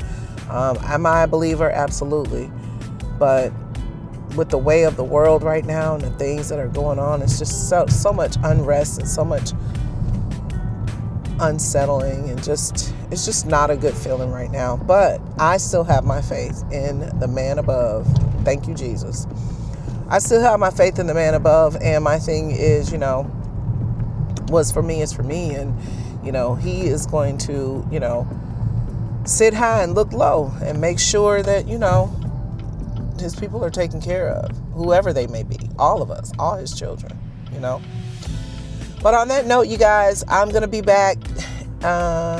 Am I a believer? Absolutely. But with the way of the world right now and the things that are going on, it's just so much unrest and so much unsettling, and it's just not a good feeling right now. But I still have my faith in the man above. Thank you, Jesus. I still have my faith in the man above, and my thing is, what's for me is for me, and he is going to sit high and look low and make sure that his people are taken care of, whoever they may be, all of us, all his children. But on that note, you guys, I'm gonna be back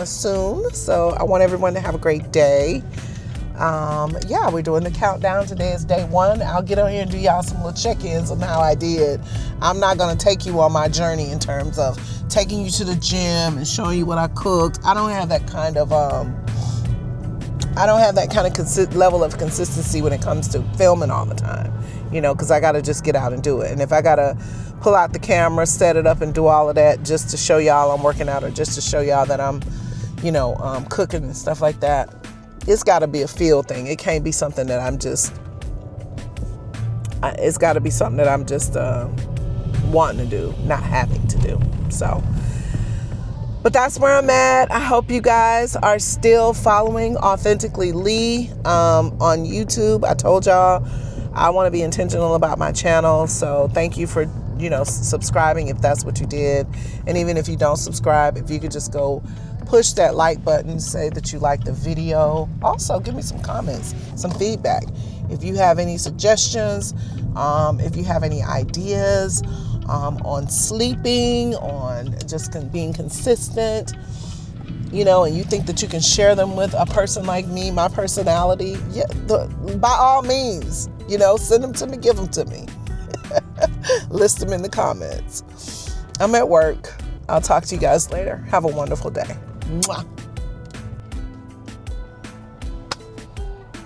soon, so I want everyone to have a great day. We're doing the countdown. Today is day 1. I'll get on here and do y'all some little check-ins on how I did. I'm not going to take you on my journey in terms of taking you to the gym and showing you what I cooked. I don't have that kind of level of consistency when it comes to filming all the time, because I got to just get out and do it. And if I got to pull out the camera, set it up and do all of that just to show y'all I'm working out, or just to show y'all that I'm, cooking and stuff like that, it's got to be a feel thing. It can't be something that it's got to be something that I'm just wanting to do, not having to do. So But that's where I'm at. I hope you guys are still following Authentically Lee on YouTube. I told y'all I want to be intentional about my channel. So thank you for, subscribing if that's what you did. And even if you don't subscribe, if you could just go push that like button, say that you like the video. Also, give me some comments, some feedback. If you have any suggestions, if you have any ideas, on sleeping, on just being consistent, and you think that you can share them with a person like me, my personality, by all means, send them to me, give them to me. List them in the comments. I'm at work. I'll talk to you guys later. Have a wonderful day. Mwah.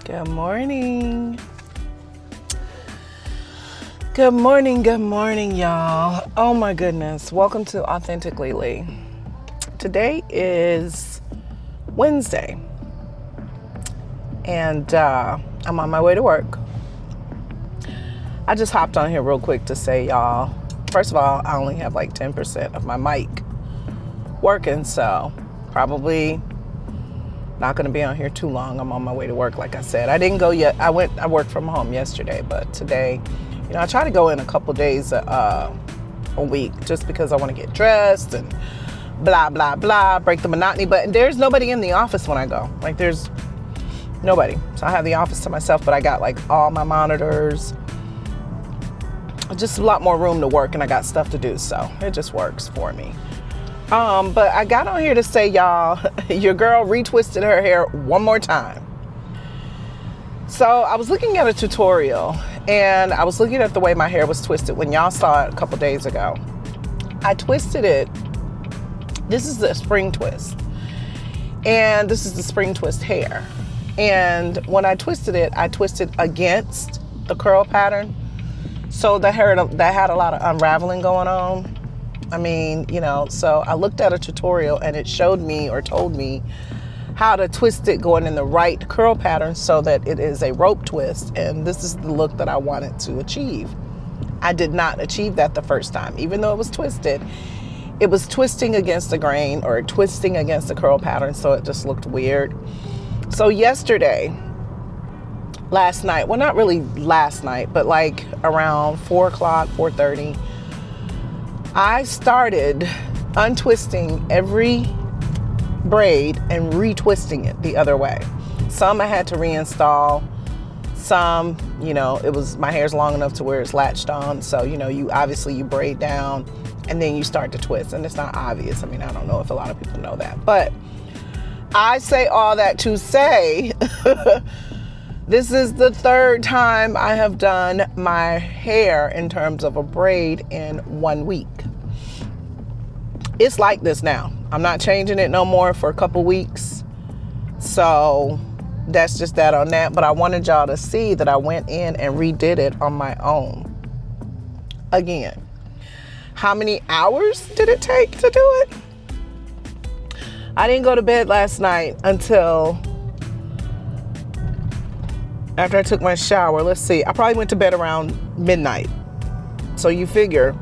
Good morning. Good morning, y'all. Oh my goodness. Welcome to Authentically Lee. Today is Wednesday, and I'm on my way to work. I just hopped on here real quick to say, y'all, first of all, I only have like 10% of my mic working, so probably not going to be on here too long. I'm on my way to work, like I said. I didn't go yet. I worked from home yesterday, but today, I try to go in a couple days a week just because I want to get dressed and blah, blah, blah, break the monotony. But there's nobody in the office when I go. Like, there's nobody. So I have the office to myself, but I got like all my monitors, just a lot more room to work, and I got stuff to do. So it just works for me. But I got on here to say, y'all, your girl retwisted her hair one more time. So I was looking at a tutorial, and I was looking at the way my hair was twisted when y'all saw it a couple days ago. I twisted it. This is the spring twist, and this is the spring twist hair. And when I twisted it, I twisted against the curl pattern. So the hair that had a lot of unraveling going on. I mean, so I looked at a tutorial, and it showed me or told me how to twist it going in the right curl pattern so that it is a rope twist. And this is the look that I wanted to achieve. I did not achieve that the first time. Even though it was twisted, it was twisting against the grain or twisting against the curl pattern, so it just looked weird. So last night, well, not really last night, but like around 4 o'clock, 4:30, I started untwisting every braid and retwisting it the other way. Some I had to reinstall. Some, it was, my hair's long enough to where it's latched on. So, you braid down and then you start to twist, and it's not obvious. I mean, I don't know if a lot of people know that, but I say all that to say, this is the third time I have done my hair in terms of a braid in 1 week. It's like this now. I'm not changing it no more for a couple weeks. So that's just that on that. But I wanted y'all to see that I went in and redid it on my own. Again, how many hours did it take to do it? I didn't go to bed last night until after I took my shower. Let's see, I probably went to bed around midnight. So you figure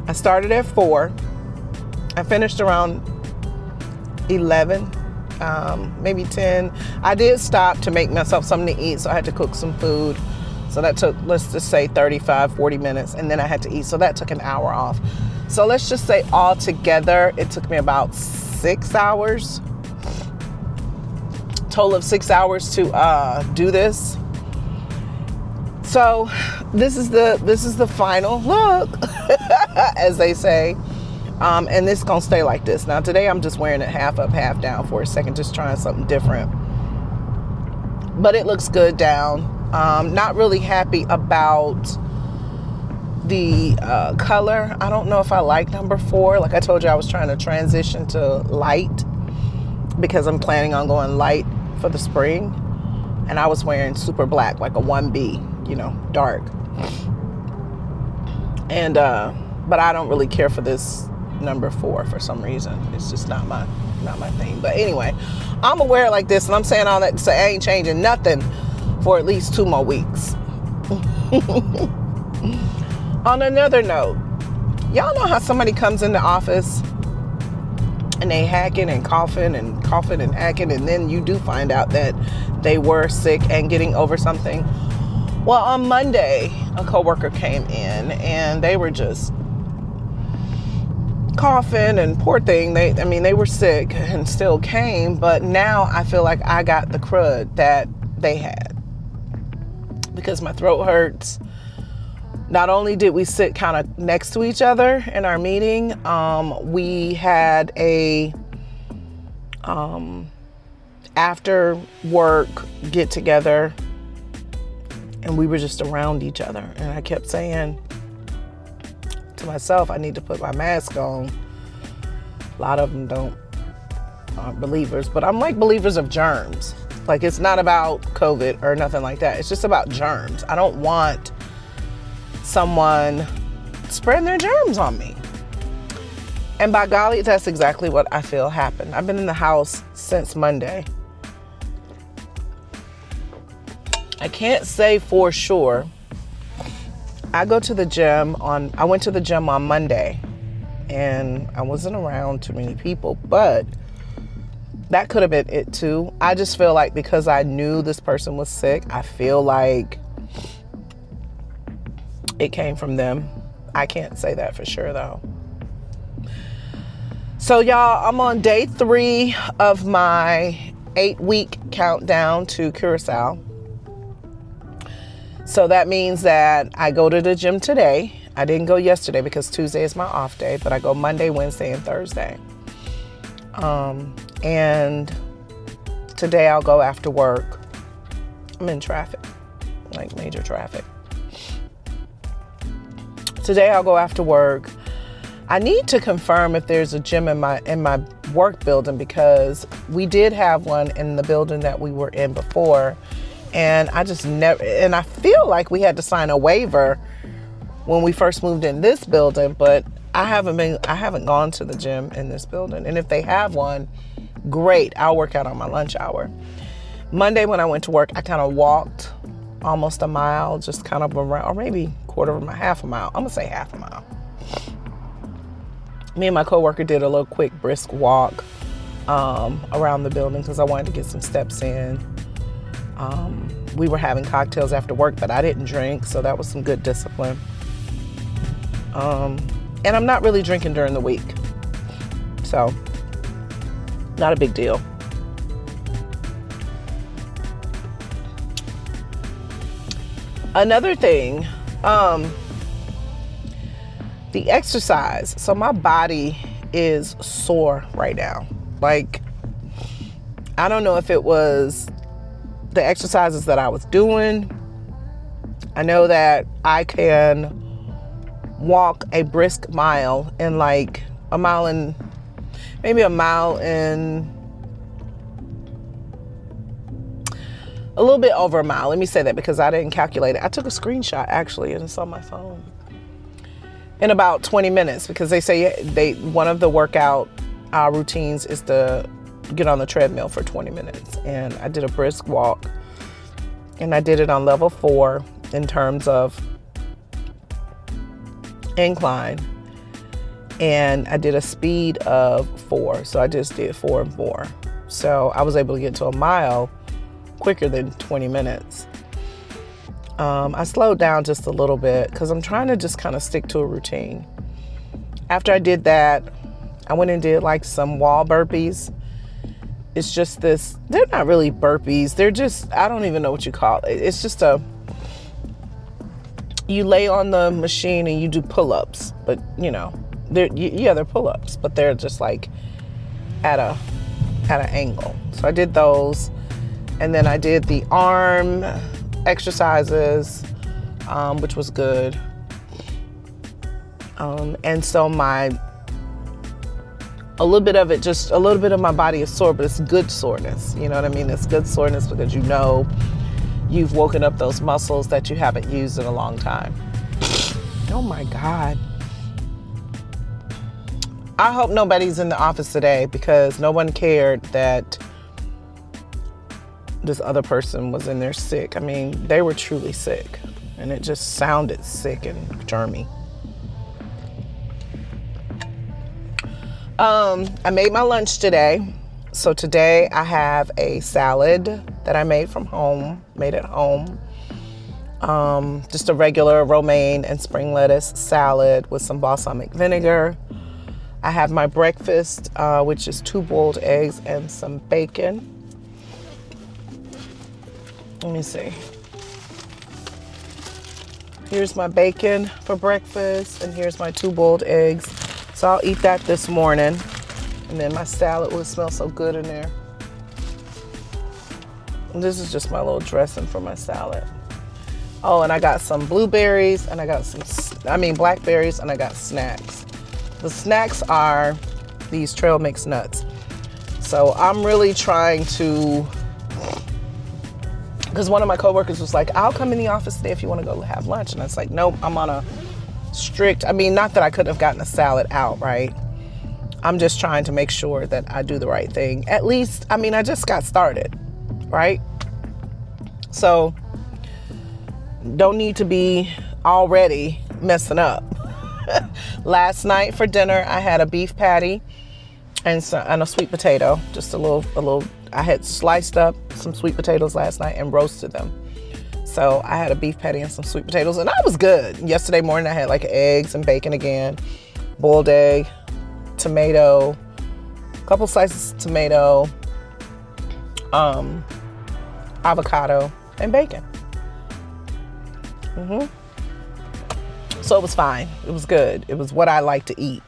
I started at 4. I finished around 11, maybe 10. I did stop to make myself something to eat, so I had to cook some food. So that took, let's just say 35, 40 minutes, and then I had to eat. So that took an hour off. So let's just say all together, it took me about 6 hours. Total of 6 hours to do this. So this is the final look, as they say. And this is gonna stay like this. Now today I'm just wearing it half up, half down for a second, just trying something different. But it looks good down. Not really happy about the color. I don't know if I like number 4. Like I told you, I was trying to transition to light because I'm planning on going light for the spring. And I was wearing super black, like a 1B, dark. And but I don't really care for this number 4 for some reason. It's just not my thing. But anyway, I'm gonna wear it like this, and I'm saying all that to say I ain't changing nothing for at least 2 more weeks. On another note, y'all know how somebody comes in the office and they hacking and coughing and coughing and hacking, and then you do find out that they were sick and getting over something. Well, on Monday, a coworker came in and they were just coughing, and poor thing, they were sick and still came, but now I feel like I got the crud that they had because my throat hurts. Not only did we sit kind of next to each other in our meeting, we had a after work get together, and we were just around each other. And I kept saying to myself, I need to put my mask on. A lot of them aren't believers, but I'm like believers of germs. Like, it's not about COVID or nothing like that. It's just about germs. I don't want someone spreading their germs on me. And by golly, that's exactly what I feel happened. I've been in the house since Monday. I can't say for sure. I went to the gym on Monday, and I wasn't around too many people, but that could have been it too. I just feel like because I knew this person was sick, I feel like it came from them. I can't say that for sure though. So y'all, I'm on day 3 of my 8-week countdown to Curacao. So that means that I go to the gym today. I didn't go yesterday because Tuesday is my off day, but I go Monday, Wednesday, and Thursday. And today I'll go after work. I'm in traffic, like major traffic. Today I'll go after work. I need to confirm if there's a gym in my work building, because we did have one in the building that we were in before. And I feel like we had to sign a waiver when we first moved in this building, but I haven't gone to the gym in this building. And if they have one, great, I'll work out on my lunch hour. Monday when I went to work, I kind of walked almost a mile, just kind of around, or maybe half a mile. I'm gonna say half a mile. Me and my coworker did a little quick brisk walk around the building because I wanted to get some steps in. We were having cocktails after work, but I didn't drink, so that was some good discipline. And I'm not really drinking during the week, so not a big deal. Another thing, the exercise. So my body is sore right now. Like, I don't know if it was the exercises that I was doing. I know that I can walk a brisk mile in like maybe a mile and a little bit over a mile. Let me say that because I didn't calculate it. I took a screenshot actually, and it's on my phone. In about 20 minutes, because they say one of the workout routines is to get on the treadmill for 20 minutes. And I did a brisk walk, and I did it on level 4 in terms of incline. And I did a speed of 4. So I just did 4 and 4. So I was able to get to a mile quicker than 20 minutes. I slowed down just a little bit because I'm trying to just kind of stick to a routine. After I did that, I went and did like some wall burpees. It's just this, they're not really burpees. They're just, I don't even know what you call it. It's just you lay on the machine and you do pull-ups, but they're pull-ups, but they're just like at an angle. So I did those. And then I did the arm exercises, which was good. And so a little bit of my body is sore, but it's good soreness. You know what I mean? It's good soreness because you've woken up those muscles that you haven't used in a long time. Oh my God. I hope nobody's in the office today because no one cared that this other person was in there sick. I mean, they were truly sick, and it just sounded sick and germy. I made my lunch today. So today I have a salad that I made at home. Just a regular romaine and spring lettuce salad with some balsamic vinegar. I have my breakfast, which is 2 boiled eggs and some bacon. Let me see. Here's my bacon for breakfast, and here's my 2 boiled eggs. So I'll eat that this morning, and then my salad will smell so good in there. And this is just my little dressing for my salad. Oh, and I got some blueberries, and I got blackberries, and I got snacks. The snacks are these trail mix nuts. So I'm really trying to, because one of my coworkers was like, I'll come in the office today if you want to go have lunch. And I was like, nope, I'm on a strict, not that I couldn't have gotten a salad out, right? I'm just trying to make sure that I do the right thing. At least, I just got started, right? So don't need to be already messing up. Last night for dinner, I had a beef patty and a sweet potato. Just a little. I had sliced up some sweet potatoes last night and roasted them. So I had a beef patty and some sweet potatoes, and I was good. Yesterday morning, I had eggs and bacon again, boiled egg, tomato, a couple slices of tomato, avocado, and bacon. So it was fine. It was good. It was what I like to eat,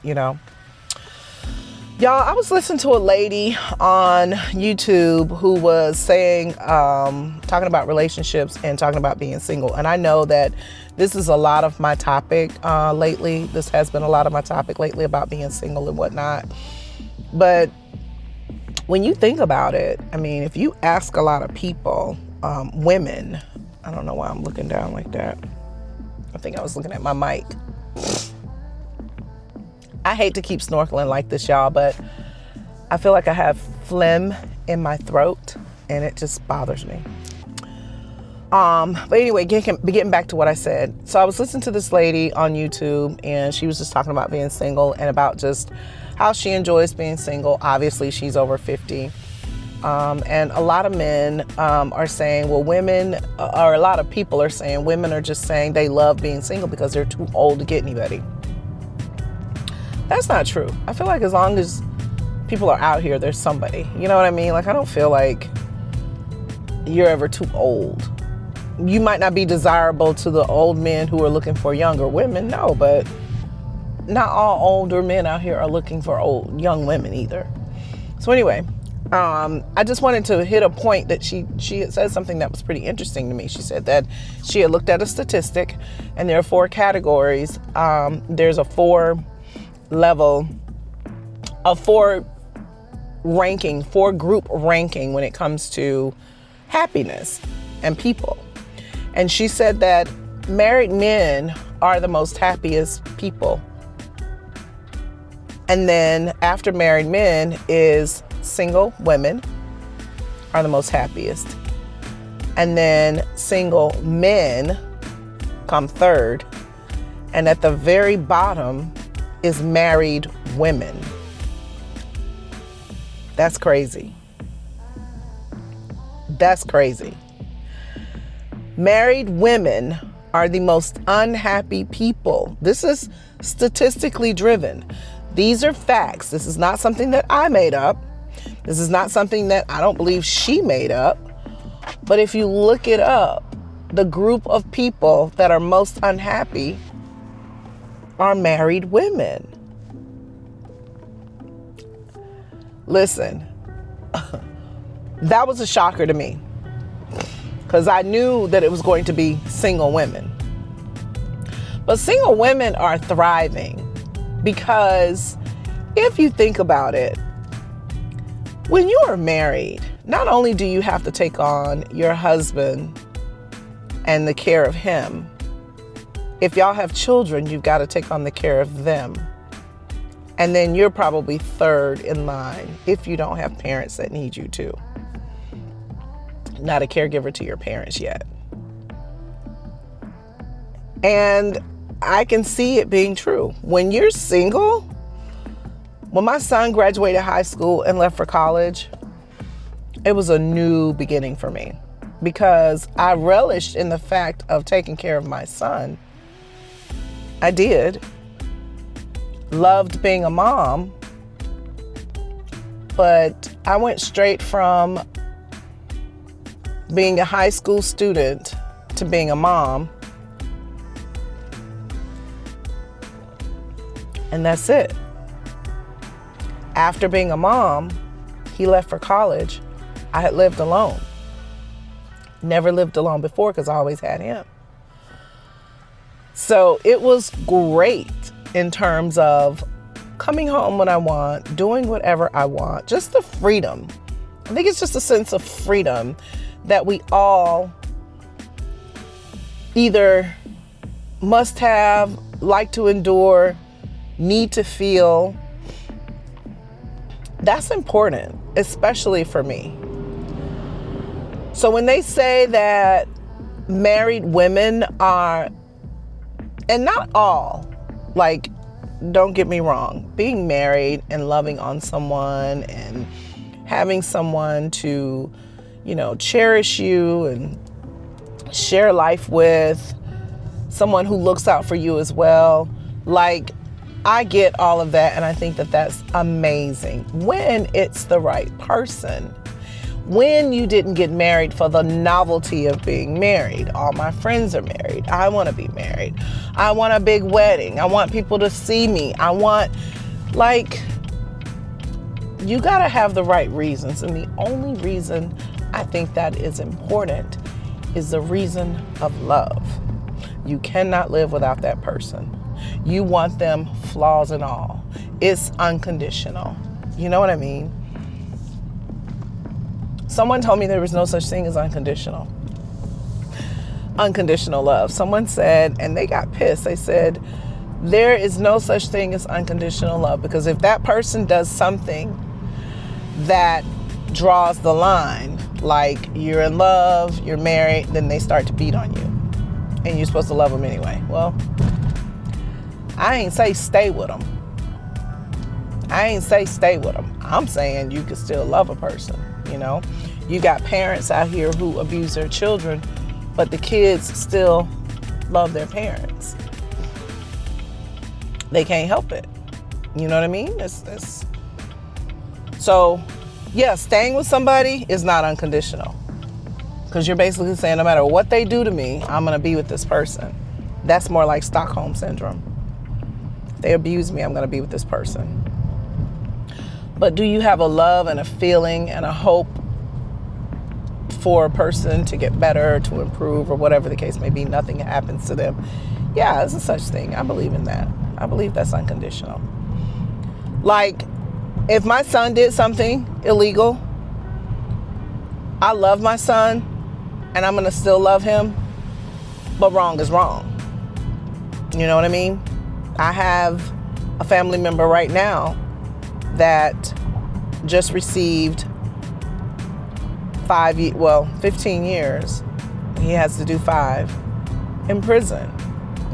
Y'all, I was listening to a lady on YouTube who was saying, talking about relationships and talking about being single. And I know that this is a lot of my topic lately. This has been a lot of my topic lately about being single and whatnot. But when you think about it, if you ask a lot of people, women, I don't know why I'm looking down like that. I think I was looking at my mic. I hate to keep snorkeling like this, y'all, but I feel like I have phlegm in my throat and it just bothers me. But anyway, getting back to what I said. So I was listening to this lady on YouTube, and she was just talking about being single and about just how she enjoys being single. Obviously, she's over 50. And a lot of men are saying, well, a lot of people are saying women are just saying they love being single because they're too old to get anybody. That's not true. I feel like as long as people are out here, there's somebody. You know what I mean? I don't feel like you're ever too old. You might not be desirable to the old men who are looking for younger women. No, but not all older men out here are looking for young women either. So anyway, I just wanted to hit a point that she had said something that was pretty interesting to me. She said that she had looked at a statistic, and there are 4 categories. There's a 4 group ranking when it comes to happiness and people. And she said that married men are the most happiest people. And then after married men is single women are the most happiest. And then single men come third. And at the very bottom is married women. That's crazy. That's crazy. Married women are the most unhappy people. This is statistically driven. These are facts. This is not something that I made up. This is not something that I don't believe she made up. But if you look it up, the group of people that are most unhappy are married women. Listen, that was a shocker to me, because I knew that it was going to be single women. But single women are thriving because if you think about it, when you are married, not only do you have to take on your husband and the care of him, if y'all have children, you've got to take on the care of them. And then you're probably third in line if you don't have parents that need you too. Not a caregiver to your parents yet. And I can see it being true. When you're single, When my son graduated high school and left for college, it was a new beginning for me because I relished in the fact of taking care of my son. I did. Loved being a mom, but I went straight from being a high school student to being a mom. And that's it. After being a mom, he left for college. I had lived alone. Never lived alone before because I always had him. So it was great in terms of coming home when I want, doing whatever I want, just the freedom. I think it's just a sense of freedom that we all either must have, like to endure, need to feel. That's important, especially for me. So when they say that married women are, and not all, like, don't get me wrong, being married and loving on someone and having someone to, cherish you and share life with, someone who looks out for you as well. Like, I get all of that, and I think that that's amazing when it's the right person. When you didn't get married for the novelty of being married. All my friends are married. I want to be married. I want a big wedding. I want people to see me. I want, you got to have the right reasons. And the only reason I think that is important is the reason of love. You cannot live without that person. You want them, flaws and all. It's unconditional. You know what I mean? Someone told me there was no such thing as unconditional love. Someone said, and they got pissed. They said, there is no such thing as unconditional love, because if that person does something that draws the line, like you're in love, you're married, then they start to beat on you. And you're supposed to love them anyway. Well, I ain't say stay with them. I'm saying you can still love a person, You got parents out here who abuse their children, but the kids still love their parents. They can't help it. You know what I mean? So, yeah, staying with somebody is not unconditional. Because you're basically saying no matter what they do to me, I'm going to be with this person. That's more like Stockholm Syndrome. If they abuse me, I'm going to be with this person. But do you have a love and a feeling and a hope for a person to get better, to improve, or whatever the case may be? Nothing happens to them. Yeah, there's a such thing. I believe in that. I believe that's unconditional. Like, if my son did something illegal, I love my son, and I'm going to still love him, but wrong is wrong. You know what I mean? I have a family member right now that just received 15 years. He has to do 5 in prison.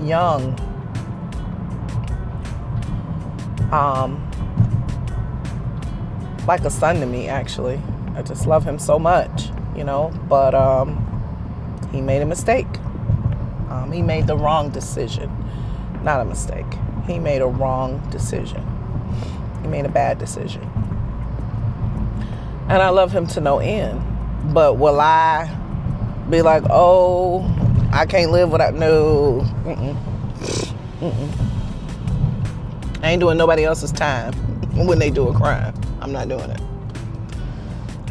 Young. Like a son to me, actually. I just love him so much, but he made a mistake. He made the wrong decision. Not a mistake. He made a wrong decision. He made a bad decision. And I love him to no end. But will I be like, oh, I can't live without, no. I ain't doing nobody else's time when they do a crime. I'm not doing it.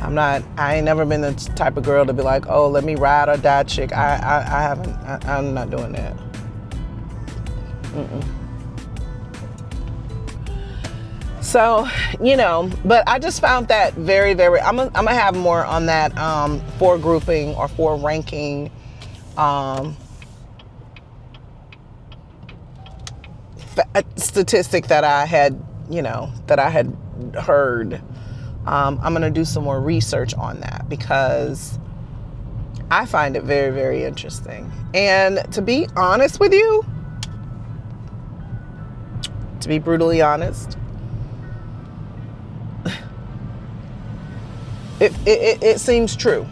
I ain't never been the type of girl to be like, oh, let me ride or die chick. I'm not doing that. So, but I just found that very, very, I'm gonna have more on that 4 grouping or 4 ranking statistic that I had, heard. I'm going to do some more research on that because I find it very, very interesting. And to be honest with you, to be brutally honest, It seems true.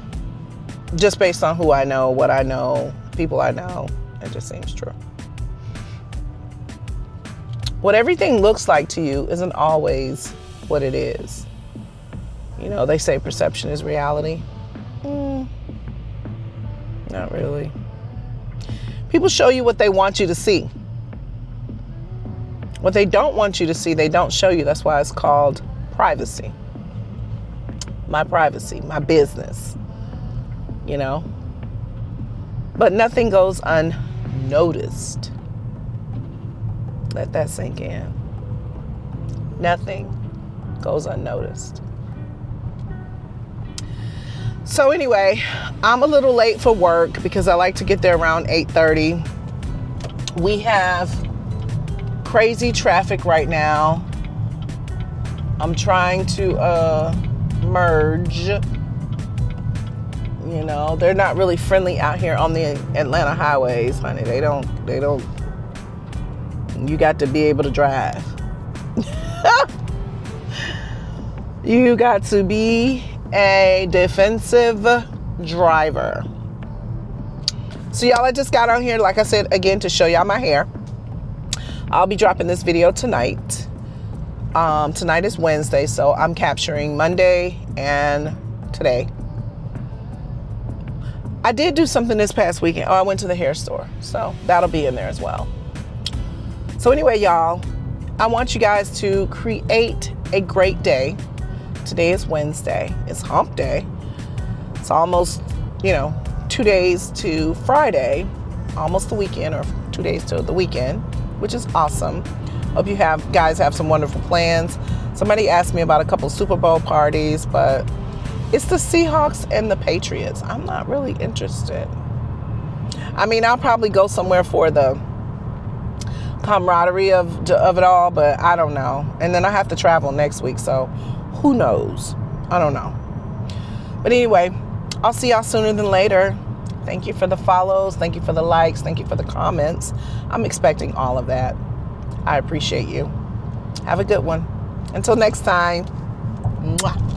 Just based on who I know, what I know, people I know, it just seems true. What everything looks like to you isn't always what it is. You know, they say perception is reality. Not really. People show you what they want you to see. What they don't want you to see, they don't show you. That's why it's called privacy. My privacy, my business, you know? But nothing goes unnoticed. Let that sink in. Nothing goes unnoticed. So anyway, I'm a little late for work because I like to get there around 8:30. We have crazy traffic right now. I'm trying to merge. You know, they're not really friendly out here on the Atlanta highways, honey. They don't. You got to be able to drive. You got to be a defensive driver. So y'all, I just got on here, like I said, again, to show y'all my hair. I'll be dropping this video tonight. Tonight is Wednesday, so I'm capturing Monday and today. I did do something this past weekend. I went to the hair store, so that'll be in there as well. So anyway, y'all, I want you guys to create a great day. Today is Wednesday. It's hump day. It's almost, 2 days to Friday, almost the weekend, or 2 days to the weekend, which is awesome. Hope you guys have some wonderful plans. Somebody asked me about a couple Super Bowl parties, but it's the Seahawks and the Patriots. I'm not really interested. I mean, I'll probably go somewhere for the camaraderie of it all, but I don't know. And then I have to travel next week, so who knows? I don't know. But anyway, I'll see y'all sooner than later. Thank you for the follows. Thank you for the likes. Thank you for the comments. I'm expecting all of that. I appreciate you. Have a good one. Until next time. Mwah.